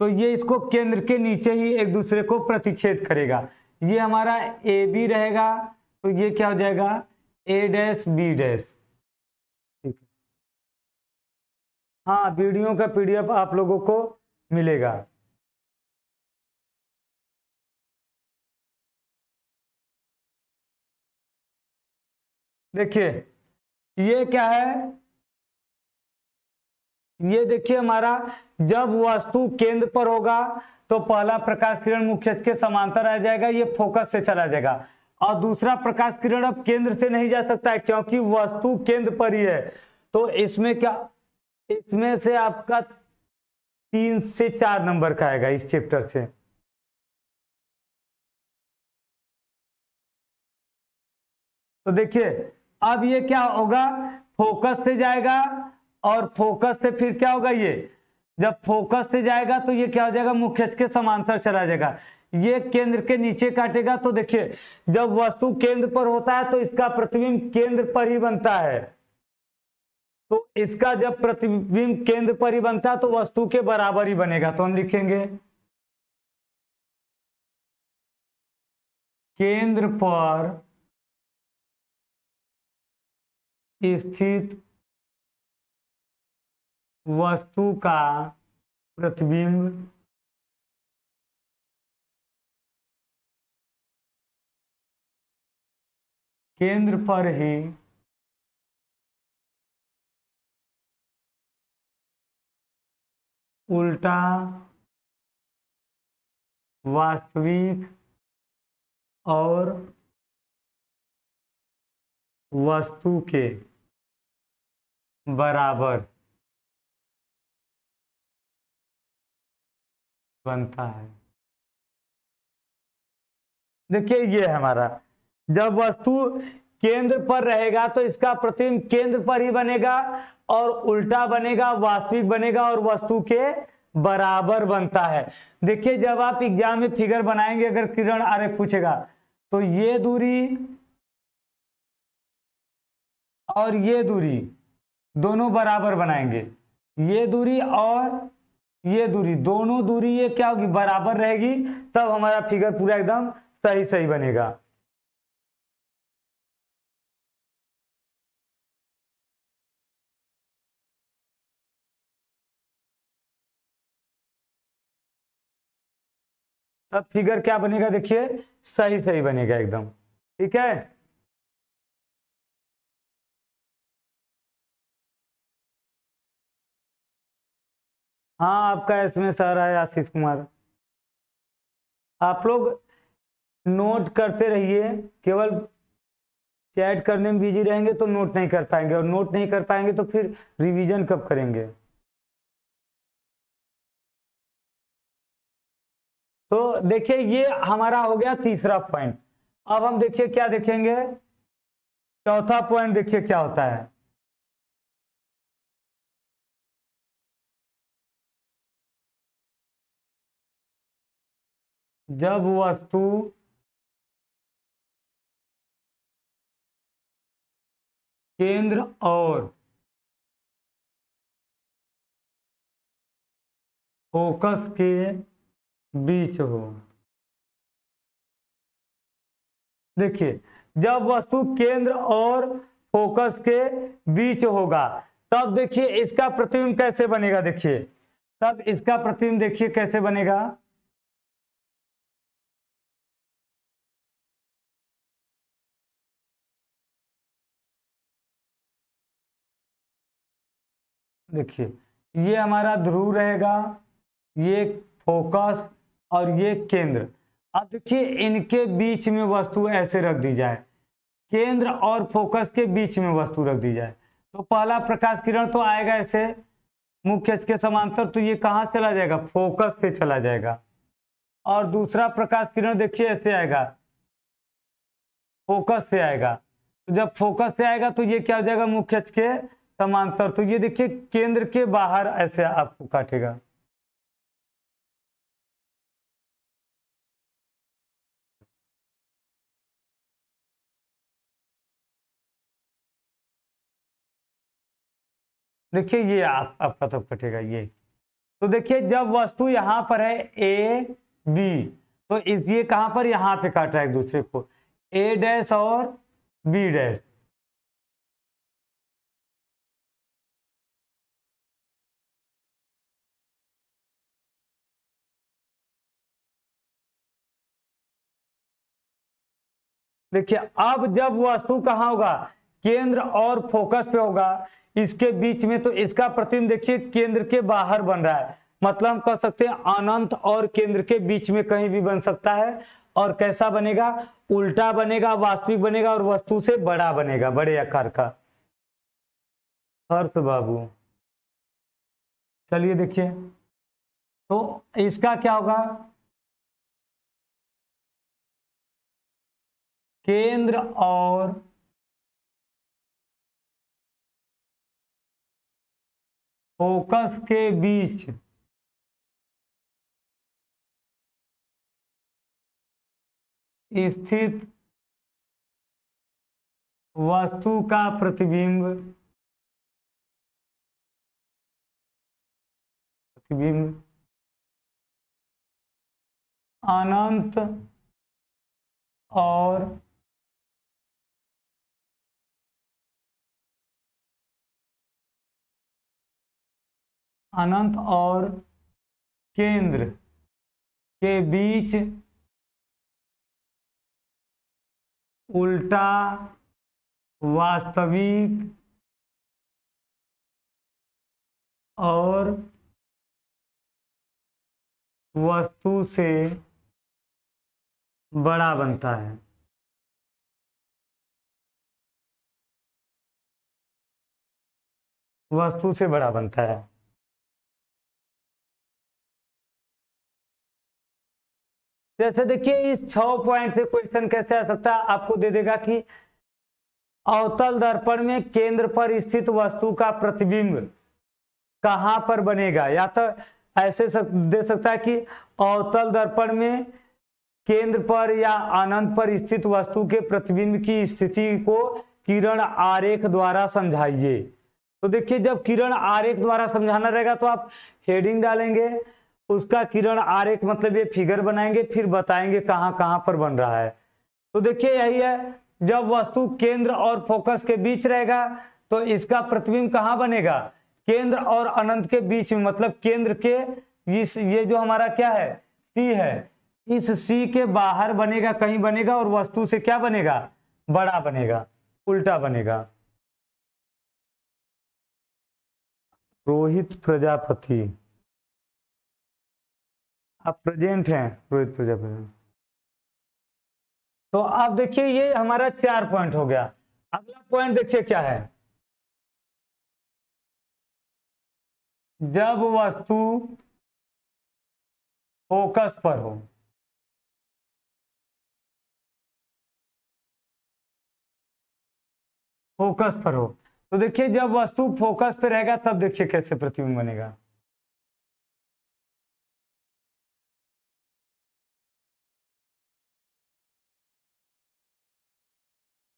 तो ये इसको केंद्र के नीचे ही एक दूसरे को प्रतिच्छेद करेगा। ये हमारा ए बी रहेगा, तो ये क्या हो जाएगा, ए डैश बी डैश। ठीक है, हाँ वीडियो का पीडीएफ आप लोगों को मिलेगा। देखिए ये क्या है, ये देखिए हमारा जब वस्तु केंद्र पर होगा तो पहला प्रकाश किरण मुख्य अक्ष के समांतर आ जाएगा, ये फोकस से चला जाएगा। और दूसरा प्रकाश किरण अब केंद्र से नहीं जा सकता है क्योंकि वस्तु केंद्र पर ही है। तो इसमें क्या, इसमें से आपका 3 से 4 नंबर का आएगा इस चैप्टर से। तो देखिए अब ये क्या होगा, फोकस से जाएगा और फोकस से फिर क्या होगा, ये जब फोकस से जाएगा तो ये क्या हो जाएगा, मुख्य अक्ष के समांतर चला जाएगा। ये केंद्र के नीचे काटेगा। तो देखिए जब वस्तु केंद्र पर होता है तो इसका प्रतिबिंब केंद्र पर ही बनता है। तो इसका जब प्रतिबिंब केंद्र पर ही बनता है तो वस्तु के बराबर ही बनेगा। तो हम लिखेंगे केंद्र पर स्थित वस्तु का प्रतिबिंब केंद्र पर ही उल्टा वास्तविक और वस्तु के बराबर बनता है। देखिए ये हमारा जब वस्तु केंद्र पर रहेगा तो इसका प्रतिबिंब केंद्र पर ही बनेगा और उल्टा बनेगा, वास्तविक बनेगा और वस्तु के बराबर बनता है। देखिए जब आप एग्जाम में फिगर बनाएंगे, अगर किरण आरेख पूछेगा तो ये दूरी और ये दूरी दोनों बराबर बनाएंगे, ये दूरी और ये दूरी, दोनों दूरी ये क्या होगी, बराबर रहेगी, तब हमारा फिगर पूरा एकदम सही सही बनेगा। तब फिगर क्या बनेगा, देखिए सही सही बनेगा एकदम। ठीक है, हाँ आपका एसएमएस आ रहा है आशीष कुमार। आप लोग नोट करते रहिए, केवल चैट करने में बिजी रहेंगे तो नोट नहीं कर पाएंगे, और नोट नहीं कर पाएंगे तो फिर रिवीजन कब करेंगे। तो देखिए ये हमारा हो गया तीसरा पॉइंट। अब हम देखिए क्या देखेंगे, चौथा पॉइंट देखिए क्या होता है। जब वस्तु केंद्र और फोकस के बीच हो, देखिए जब वस्तु केंद्र और फोकस के बीच होगा तब देखिए इसका प्रतिबिंब कैसे बनेगा, देखिए तब इसका प्रतिबिंब देखिए कैसे बनेगा। देखिए ये हमारा ध्रुव रहेगा, ये फोकस और ये केंद्र। अब देखिए इनके बीच में वस्तु ऐसे रख दी जाए, केंद्र और फोकस के बीच में वस्तु रख दी जाए, तो पहला प्रकाश किरण तो आएगा ऐसे मुख्य अक्ष के समांतर, तो ये कहां चला जाएगा, फोकस से चला जाएगा। और दूसरा प्रकाश किरण देखिए ऐसे आएगा, फोकस से आएगा। तो जब फोकस से आएगा तो ये क्या हो जाएगा, मुख्य अक्ष के समांतर। तो ये देखिए केंद्र के बाहर ऐसे आपको काटेगा। देखिए ये आपका तो कटेगा ये। तो देखिए जब वस्तु यहां पर है ए बी, तो इस ये कहां पर, यहां पे काट रहा है एक दूसरे को, ए डैश और बी डैश। देखिए अब जब वस्तु कहां होगा, केंद्र और फोकस पे होगा, इसके बीच में, तो इसका प्रतिबिंब देखिए केंद्र के बाहर बन रहा है। मतलब हम कह सकते हैं अनंत और केंद्र के बीच में कहीं भी बन सकता है। और कैसा बनेगा, उल्टा बनेगा, वास्तविक बनेगा और वस्तु से बड़ा बनेगा, बड़े आकार का। हर्ष बाबू, चलिए देखिए तो इसका क्या होगा, केंद्र और फोकस के बीच स्थित वस्तु का प्रतिबिंब अनंत और केंद्र के बीच उल्टा वास्तविक और वस्तु से बड़ा बनता है। वस्तु से बड़ा बनता है। जैसे देखिए इस 6 पॉइंट से क्वेश्चन कैसे आ सकता है, आपको दे देगा कि अवतल दर्पण में केंद्र पर स्थित वस्तु का प्रतिबिंब कहां पर बनेगा, या तो ऐसे दे सकता है कि अवतल दर्पण में केंद्र पर या अनंत पर स्थित वस्तु के प्रतिबिंब की स्थिति को किरण आरेख द्वारा समझाइए। तो देखिए जब किरण आरेख द्वारा समझाना रहेगा तो आप हेडिंग डालेंगे, उसका किरण आरेख मतलब ये फिगर बनाएंगे, फिर बताएंगे कहां कहां पर बन रहा है। तो देखिए यही है, जब वस्तु केंद्र और फोकस के बीच रहेगा तो इसका प्रतिबिंब कहां बनेगा, केंद्र और अनंत के बीच में, मतलब केंद्र के ये जो हमारा क्या है, सी है, इस सी के बाहर बनेगा, कहीं बनेगा, और वस्तु से क्या बनेगा, बड़ा बनेगा, उल्टा बनेगा। रोहित प्रजापति, आप प्रेजेंट हैं रोहित प्रजापति। तो अब देखिए ये हमारा 4 पॉइंट हो गया। अगला पॉइंट देखिए क्या है, जब वस्तु फोकस पर हो, फोकस पर हो, तो देखिए जब वस्तु फोकस पे रहेगा तब देखिए कैसे प्रतिबिंब बनेगा।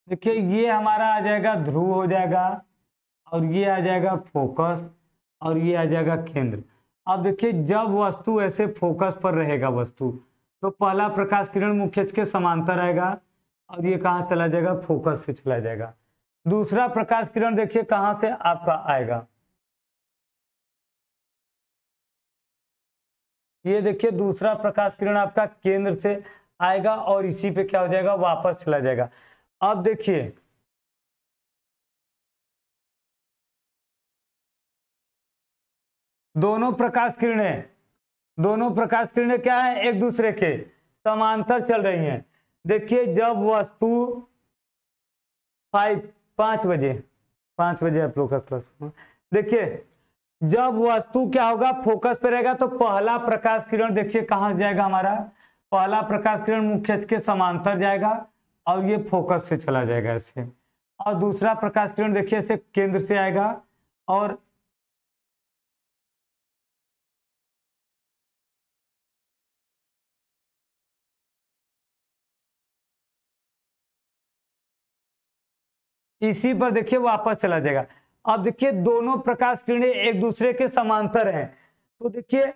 देखिए ये हमारा आ जाएगा ध्रुव हो जाएगा, और ये आ जाएगा फोकस, और ये आ जाएगा केंद्र। अब देखिए जब वस्तु ऐसे फोकस पर रहेगा वस्तु, तो पहला प्रकाश किरण मुख्य अक्ष के समांतर आएगा, और ये कहां चला जाएगा, फोकस से चला जाएगा। दूसरा प्रकाश किरण देखिए कहां से आपका आएगा, ये देखिए दूसरा प्रकाश किरण आपका केंद्र से आएगा, और इसी पे क्या हो जाएगा, वापस चला जाएगा। अब देखिए दोनों प्रकाश किरणें क्या है, एक दूसरे के समांतर चल रही हैं। देखिए जब वस्तु 5 बजे आप लोग का क्लास, देखिए जब वस्तु क्या होगा, फोकस पे रहेगा तो पहला प्रकाश किरण देखिए कहां जाएगा, हमारा पहला प्रकाश किरण मुख्य अक्ष के समांतर जाएगा और ये फोकस से चला जाएगा ऐसे, और दूसरा प्रकाश किरण देखिए ऐसे केंद्र से आएगा और इसी पर देखिए वापस चला जाएगा। अब देखिए दोनों प्रकाश किरणें एक दूसरे के समांतर हैं, तो देखिए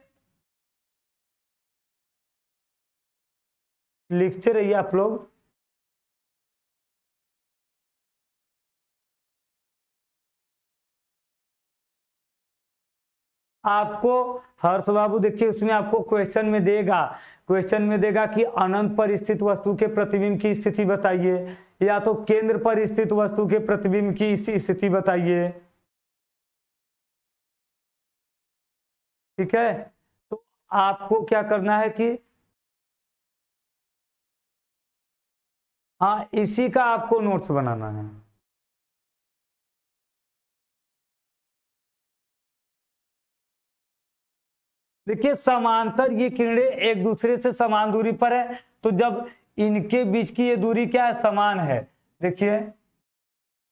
लिखते रहिए आप लोग। आपको हर्ष बाबू देखिए उसमें आपको क्वेश्चन में देगा कि अनंत पर स्थित वस्तु के प्रतिबिंब की स्थिति बताइए, या तो केंद्र पर स्थित वस्तु के प्रतिबिंब की स्थिति बताइए। ठीक है, तो आपको क्या करना है कि हाँ इसी का आपको नोट्स बनाना है। देखिए समांतर ये किरणें एक दूसरे से समान दूरी पर है, तो जब इनके बीच की ये दूरी क्या है, समान है। देखिए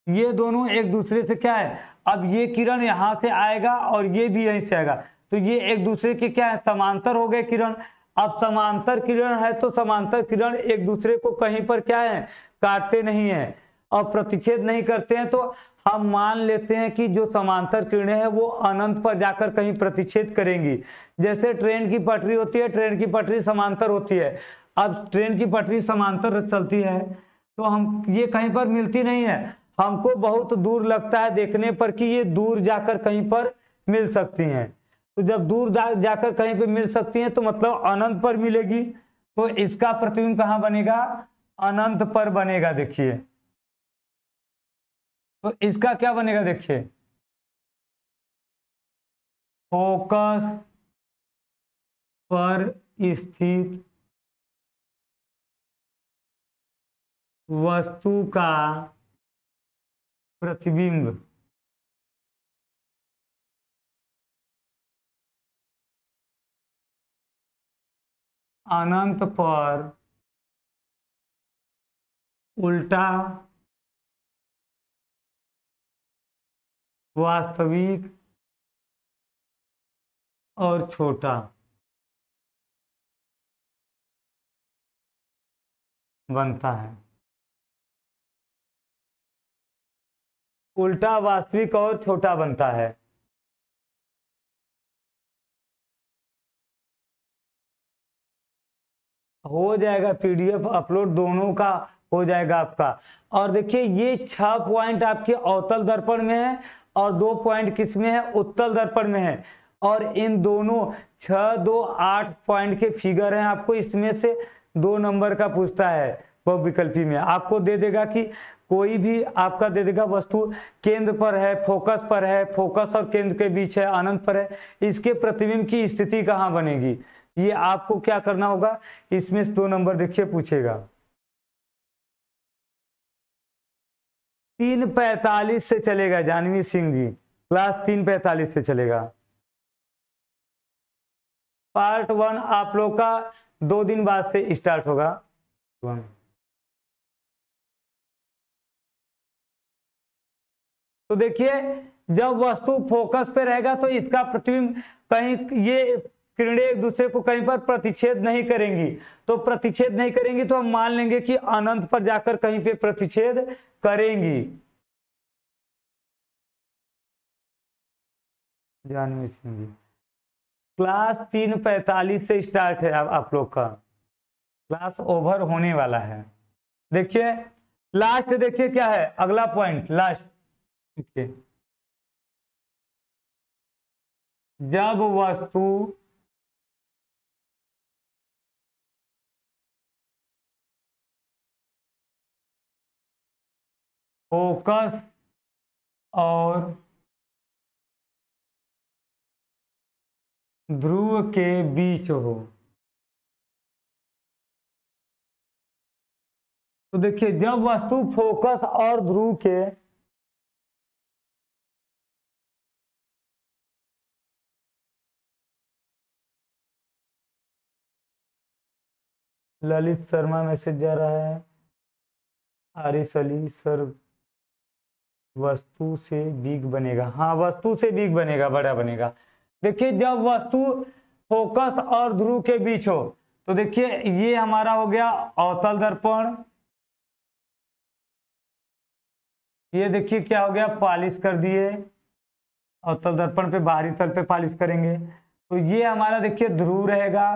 ये दोनों एक दूसरे से क्या है, अब ये किरण यहां से आएगा और ये भी यहीं से आएगा, तो ये एक दूसरे के क्या है, समांतर हो गए किरण। अब समांतर किरण है तो समांतर किरण एक दूसरे को कहीं पर क्या है, काटते नहीं है और प्रतिच्छेद नहीं करते हैं, तो हम मान लेते हैं कि जो समांतर किरणें हैं वो अनंत पर जाकर कहीं प्रतिच्छेद करेंगी। जैसे ट्रेन की पटरी होती है, ट्रेन की पटरी समांतर होती है, अब ट्रेन की पटरी समांतर चलती है तो हम ये कहीं पर मिलती नहीं है, हमको बहुत दूर लगता है देखने पर कि ये दूर जाकर कहीं पर मिल सकती हैं। तो जब दूर जाकर कहीं पे मिल सकती हैं तो मतलब अनंत पर मिलेगी, तो इसका प्रतिबिंब कहां बनेगा, अनंत पर बनेगा। देखिए तो इसका क्या बनेगा, देखिए फोकस पर स्थित वस्तु का प्रतिबिंब अनंत पर उल्टा वास्तविक और छोटा बनता है। उल्टा वास्तविक और छोटा बनता है। हो जाएगा पीडीएफ अपलोड, दोनों का हो जाएगा आपका। और देखिए ये 6 पॉइंट आपके अवतल दर्पण में है और 2 पॉइंट किस में है, उत्तल दर्पण में है, और इन दोनों 6, 2, 8 पॉइंट के फिगर हैं। आपको इसमें से 2 नंबर का पूछता है बहुविकल्पी में, आपको दे देगा कि कोई भी आपका दे देगा वस्तु केंद्र पर है, फोकस पर है, फोकस और केंद्र के बीच है, अनंत पर है, इसके प्रतिबिंब की स्थिति कहां बनेगी, ये आपको क्या करना होगा, इसमें से 2 नंबर देखिए पूछेगा। 3:45 से चलेगा जानवी सिंह जी, क्लास 3:45 से चलेगा। पार्ट 1 आप लोग का 2 दिन बाद से स्टार्ट होगा। तो देखिए जब वस्तु फोकस पे रहेगा तो इसका प्रतिबिंब कहीं, ये किरणें एक दूसरे को कहीं पर प्रतिच्छेद नहीं करेंगी, तो प्रतिच्छेद नहीं करेंगी तो हम मान लेंगे कि अनंत पर जाकर कहीं पे प्रतिच्छेद करेंगी। जानवी सिंह जी क्लास 3:45 से स्टार्ट है, आप लोग का क्लास ओवर होने वाला है। देखिए लास्ट देखिए क्या है, अगला पॉइंट लास्ट, देखिए जब वस्तु फोकस और ध्रुव के बीच हो। तो देखिए जब वस्तु फोकस और ध्रुव के ललित शर्मा मैसेज जा रहा है, आरिस अली सर वस्तु से बिग बनेगा, हाँ वस्तु से बिग बनेगा, बड़ा बनेगा। देखिए जब वस्तु फोकस और ध्रुव के बीच हो तो देखिए ये हमारा हो गया अवतल दर्पण, ये देखिए क्या हो गया पॉलिश कर दिए, अवतल दर्पण पे बाहरी तल पे पॉलिश करेंगे। तो ये हमारा देखिए ध्रुव रहेगा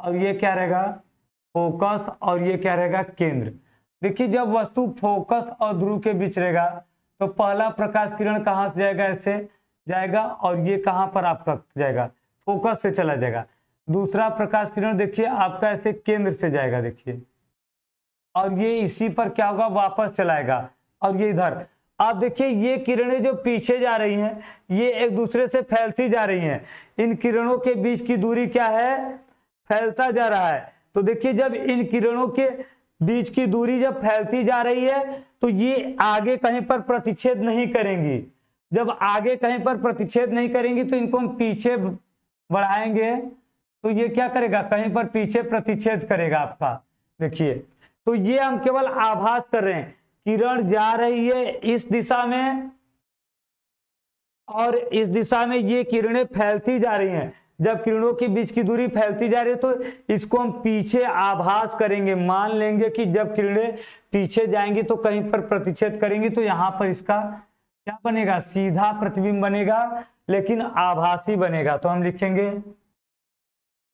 और ये क्या रहेगा फोकस और ये क्या रहेगा केंद्र। देखिए जब वस्तु फोकस और ध्रुव के बीच रहेगा तो पहला प्रकाश किरण कहाँ से जाएगा, ऐसे जाएगा और ये कहाँ पर आपका जाएगा फोकस से चला जाएगा। दूसरा प्रकाश किरण देखिए आपका ऐसे केंद्र से जाएगा देखिए, और ये इसी पर क्या होगा वापस चलाएगा और ये इधर। आप देखिए ये किरणें जो पीछे जा रही हैं ये एक दूसरे से फैलती जा रही हैं, इन किरणों के बीच की दूरी क्या है फैलता जा रहा है। तो देखिए जब इन किरणों के बीच की दूरी जब फैलती जा रही है तो ये आगे कहीं पर प्रतिच्छेद नहीं करेंगी, जब आगे कहीं पर प्रतिच्छेद नहीं करेंगी तो इनको हम पीछे बढ़ाएंगे तो ये क्या करेगा कहीं पर पीछे प्रतिच्छेद करेगा आपका। देखिए तो ये हम केवल आभास कर रहे हैं, किरण जा रही है इस दिशा में और इस दिशा में ये किरणें फैलती जा रही हैं। जब किरणों के बीच की दूरी फैलती जा रही है तो इसको हम पीछे आभास करेंगे, मान लेंगे कि जब किरणें पीछे जाएंगी तो कहीं पर प्रतिच्छेद करेंगी तो यहां पर इसका क्या बनेगा सीधा प्रतिबिंब बनेगा लेकिन आभासी बनेगा। तो हम लिखेंगे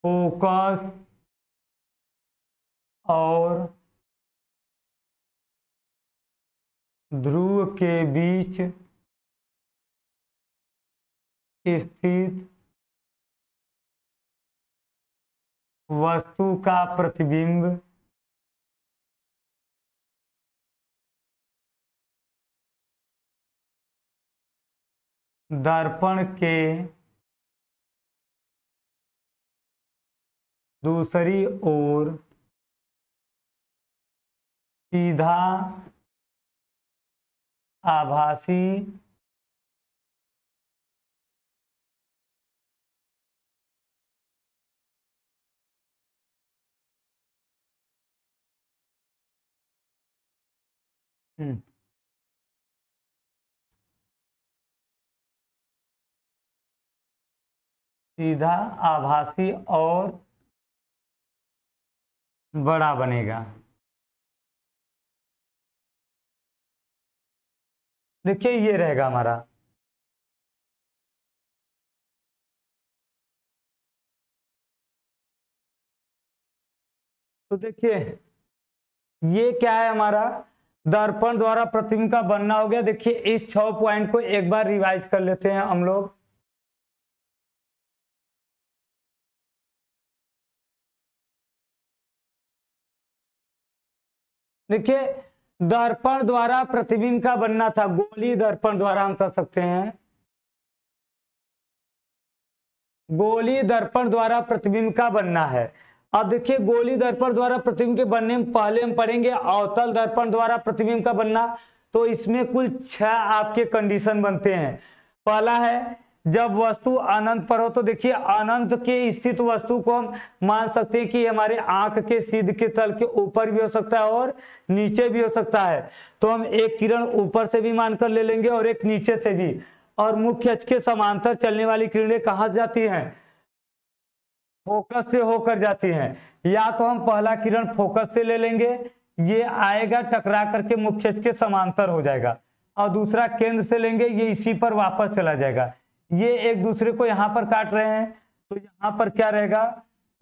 फोकस और ध्रुव के बीच स्थित वस्तु का प्रतिबिंब दर्पण के दूसरी ओर सीधा आभासी सीधा आभासी और बड़ा बनेगा। देखिए ये रहेगा हमारा। तो देखिए ये क्या है हमारा दर्पण द्वारा प्रतिबिंब का बनना हो गया। देखिए इस 6 पॉइंट को एक बार रिवाइज कर लेते हैं हम लोग। देखिए दर्पण द्वारा प्रतिबिंब का बनना था, गोली दर्पण द्वारा हम कर सकते हैं, गोली दर्पण द्वारा प्रतिबिंब का बनना है। अब देखिए गोली दर्पण द्वारा प्रतिबिंब के बनने में पहले हम पढ़ेंगे अवतल दर्पण द्वारा प्रतिबिंब का बनना। तो इसमें कुल 6 आपके कंडीशन बनते हैं। पहला है जब वस्तु अनंत पर हो, तो देखिए अनंत के स्थित वस्तु को हम मान सकते हैं कि हमारे आंख के सीध के तल के ऊपर भी हो सकता है और नीचे भी हो सकता है। तो हम एक किरण ऊपर से भी मानकर ले लेंगे और एक नीचे से भी। और मुख्य अक्ष के समांतर चलने वाली किरणें कहां से जाती हैं फोकस से होकर जाती हैं। या तो हम पहला किरण फोकस से ले लेंगे, ये आएगा टकरा करके मुख्य अक्ष के समांतर हो जाएगा, और दूसरा केंद्र से लेंगे ये इसी पर वापस चला जाएगा। ये एक दूसरे को यहाँ पर काट रहे हैं तो यहाँ पर क्या रहेगा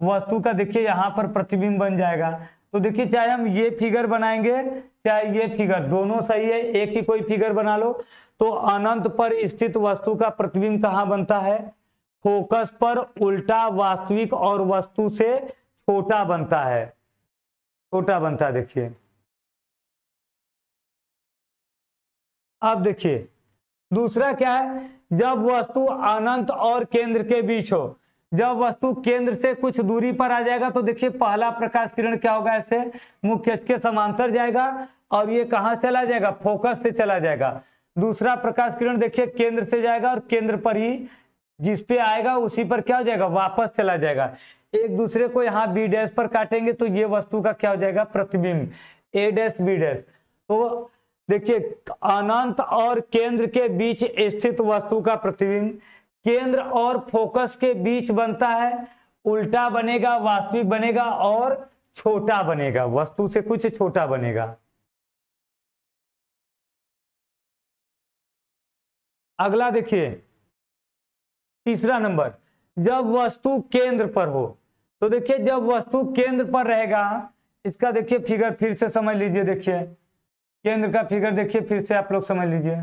वस्तु का देखिए यहाँ पर प्रतिबिंब बन जाएगा। तो देखिए चाहे हम ये फिगर बनाएंगे चाहे ये फिगर, दोनों सही है, एक ही कोई फिगर बना लो। तो अनंत पर स्थित वस्तु का प्रतिबिंब कहाँ बनता है फोकस पर उल्टा वास्तविक और वस्तु से छोटा बनता है, छोटा बनता है। देखिए अब देखिए दूसरा क्या है जब वस्तु अनंत और केंद्र के बीच हो। जब वस्तु केंद्र से कुछ दूरी पर आ जाएगा तो देखिए पहला प्रकाश किरण क्या होगा, ऐसे मुख्य अक्ष के समांतर जाएगा और ये कहां चला जाएगा, फोकस से चला जाएगा। दूसरा प्रकाश किरण देखिए केंद्र से जाएगा और केंद्र पर ही जिस पे आएगा उसी पर क्या हो जाएगा, वापस चला जाएगा। एक दूसरे को यहाँ बी डैश पर काटेंगे तो ये वस्तु का क्या हो जाएगा, प्रतिबिंब, ए डैश बी डैश। तो देखिए अनंत और केंद्र के बीच स्थित वस्तु का प्रतिबिंब केंद्र और फोकस के बीच बनता है, उल्टा बनेगा, वास्तविक बनेगा और छोटा बनेगा, वस्तु से कुछ छोटा बनेगा। अगला देखिए तीसरा नंबर, जब वस्तु केंद्र पर हो। तो देखिए जब वस्तु केंद्र पर रहेगा, इसका देखिए फिगर फिर से समझ लीजिए, देखिए केंद्र का फिगर देखिए फिर से आप लोग समझ लीजिए।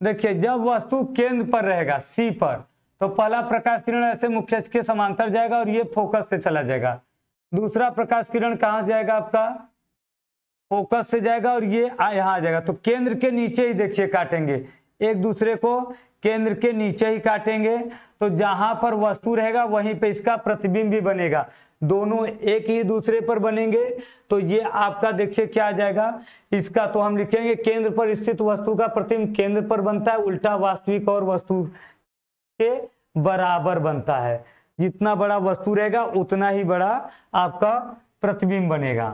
देखिए जब वस्तु केंद्र पर रहेगा सी पर, तो पहला प्रकाश किरण ऐसे मुख्य अक्ष के समांतर जाएगा और ये फोकस से चला जाएगा। दूसरा प्रकाश किरण कहां जाएगा, आपका फोकस से जाएगा और ये यहां आ जाएगा। तो केंद्र के नीचे ही देखिए काटेंगे, एक दूसरे को केंद्र के नीचे ही काटेंगे। तो जहां पर वस्तु रहेगा वहीं पे इसका प्रतिबिंब भी बनेगा, दोनों एक ही दूसरे पर बनेंगे। तो ये आपका देखिए क्या आ जाएगा, इसका तो हम लिखेंगे केंद्र पर स्थित वस्तु का प्रतिबिंब केंद्र पर बनता है, उल्टा वास्तविक और वस्तु के बराबर बनता है। जितना बड़ा वस्तु रहेगा उतना ही बड़ा आपका प्रतिबिंब बनेगा।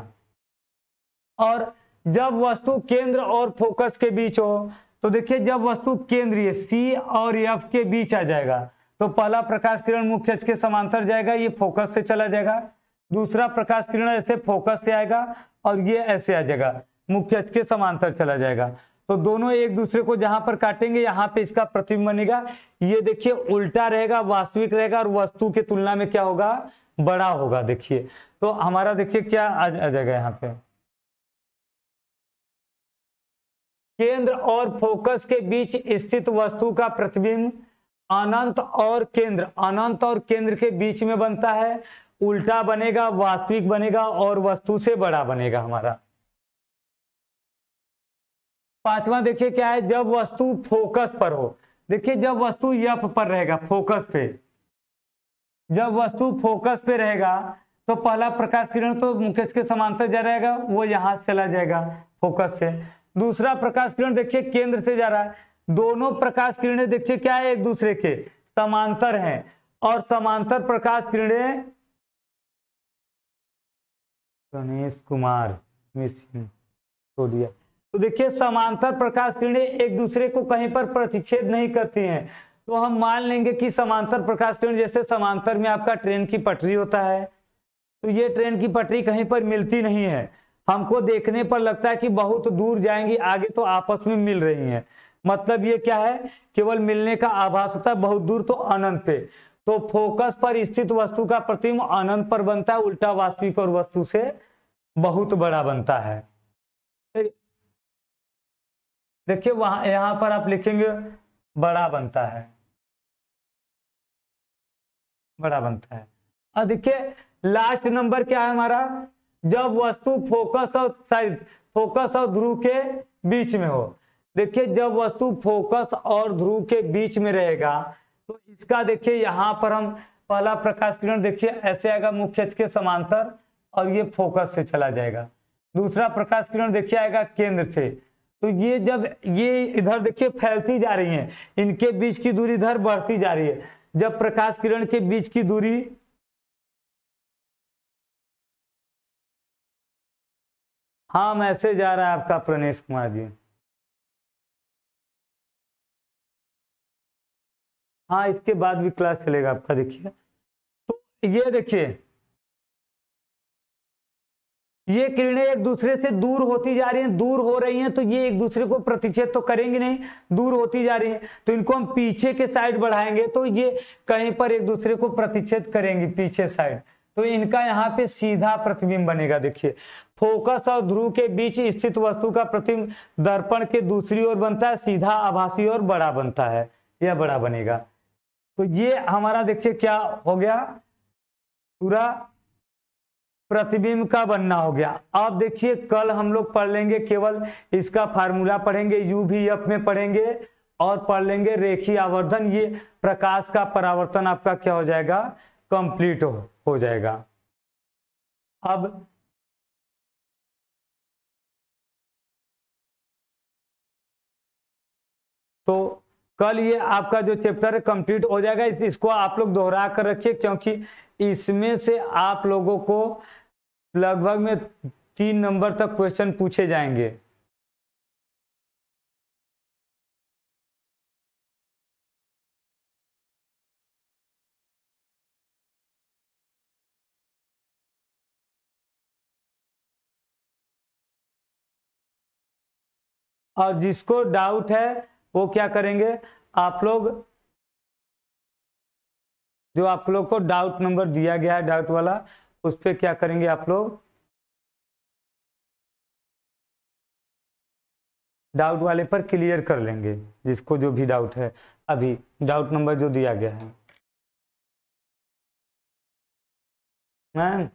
और जब वस्तु केंद्र और फोकस के बीच हो, तो देखिए जब वस्तु केंद्रीय सी और एफ के बीच आ जाएगा तो पहला प्रकाश किरण मुख्य अक्ष के समांतर जाएगा, ये फोकस से चला जाएगा। दूसरा प्रकाश किरण ऐसे फोकस से आएगा और ये ऐसे आ जाएगा, मुख्य अक्ष के समांतर चला जाएगा। तो दोनों एक दूसरे को जहां पर काटेंगे यहाँ पे इसका प्रतिबिंब बनेगा। ये देखिए उल्टा रहेगा, वास्तविक रहेगा और वस्तु की तुलना में क्या होगा, बड़ा होगा। देखिए तो हमारा देखिए क्या आ जाएगा यहाँ पे, केंद्र और फोकस के बीच स्थित वस्तु का प्रतिबिंब अनंत और केंद्र के बीच में बनता है, उल्टा बनेगा, वास्तविक बनेगा और वस्तु से बड़ा बनेगा हमारा। पांचवा देखिए क्या है, जब वस्तु फोकस पर हो। देखिए जब वस्तु एफ पर रहेगा, फोकस पे, जब वस्तु फोकस पे रहेगा तो पहला प्रकाश किरण तो मुख्य अक्ष के समांतर जा रहेगा, वो यहां से चला जाएगा फोकस से। दूसरा प्रकाश किरण देखिए केंद्र से जा रहा है। दोनों प्रकाश किरणें देखिए क्या है, एक दूसरे के समांतर हैं और समांतर प्रकाश किरणें गणेश कुमार तो दिया। तो देखिए समांतर प्रकाश किरणें एक दूसरे को कहीं पर प्रतिच्छेद नहीं करती हैं। तो हम मान लेंगे कि समांतर प्रकाश किरण, जैसे समांतर में आपका ट्रेन की पटरी होता है, तो ये ट्रेन की पटरी कहीं पर मिलती नहीं है, हमको देखने पर लगता है कि बहुत दूर जाएंगी, आगे तो आपस में मिल रही हैं। मतलब ये क्या है, केवल मिलने का आभास होता है, बहुत दूर तो अनंत पे। तो फोकस पर स्थित वस्तु का प्रतिबिंब अनंत पर बनता है, उल्टा वास्तविक और वस्तु से बहुत बड़ा बनता है। देखिए वहां यहां पर आप लिखेंगे बड़ा बनता है, बड़ा बनता है। अब देखिए लास्ट नंबर क्या है हमारा, जब वस्तु फोकस और ध्रुव के बीच में हो। देखिए जब वस्तु फोकस और ध्रुव के बीच में रहेगा तो इसका देखिए यहाँ पर हम पहला प्रकाश किरण देखिए ऐसे आएगा, मुख्य अक्ष के समांतर और ये फोकस से चला जाएगा। दूसरा प्रकाश किरण देखिए आएगा केंद्र से। तो ये जब ये इधर देखिए फैलती जा रही हैं, इनके बीच की दूरी इधर बढ़ती जा रही है। जब प्रकाश किरण के बीच की दूरी हाँ मैसेज जा रहा है आपका प्रणेश कुमार जी, हाँ इसके बाद भी क्लास चलेगा आपका। देखिए तो ये देखिए ये किरणें एक दूसरे से दूर होती जा रही हैं, दूर हो रही हैं, तो ये एक दूसरे को प्रतिच्छेद तो करेंगे नहीं, दूर होती जा रही हैं। तो इनको हम पीछे के साइड बढ़ाएंगे तो ये कहीं पर एक दूसरे को प्रतिच्छेद करेंगी पीछे साइड। तो इनका यहाँ पे सीधा प्रतिबिंब बनेगा। देखिए फोकस और ध्रुव के बीच स्थित वस्तु का प्रतिबिंब दर्पण के दूसरी ओर बनता है, सीधा आभासी और बड़ा बनता है, यह बड़ा बनेगा। तो ये हमारा देखिए क्या हो गया, पूरा प्रतिबिंब का बनना हो गया। अब देखिए कल हम लोग पढ़ लेंगे, केवल इसका फार्मूला पढ़ेंगे, यूवीएफ में पढ़ेंगे और पढ़ लेंगे रेखीय आवर्धन। ये प्रकाश का परावर्तन आपका क्या हो जाएगा, कंप्लीट हो जाएगा। अब तो कल ये आपका जो चैप्टर है कंप्लीट हो जाएगा। इसको आप लोग दोहरा कर रखिए, क्योंकि इसमें से आप लोगों को लगभग में 3 नंबर तक क्वेश्चन पूछे जाएंगे। और जिसको डाउट है वो क्या करेंगे, आप लोग जो आप लोग को डाउट नंबर दिया गया है डाउट वाला, उस पर क्या करेंगे आप लोग, डाउट वाले पर क्लियर कर लेंगे, जिसको जो भी डाउट है। अभी डाउट नंबर जो दिया गया है मैम,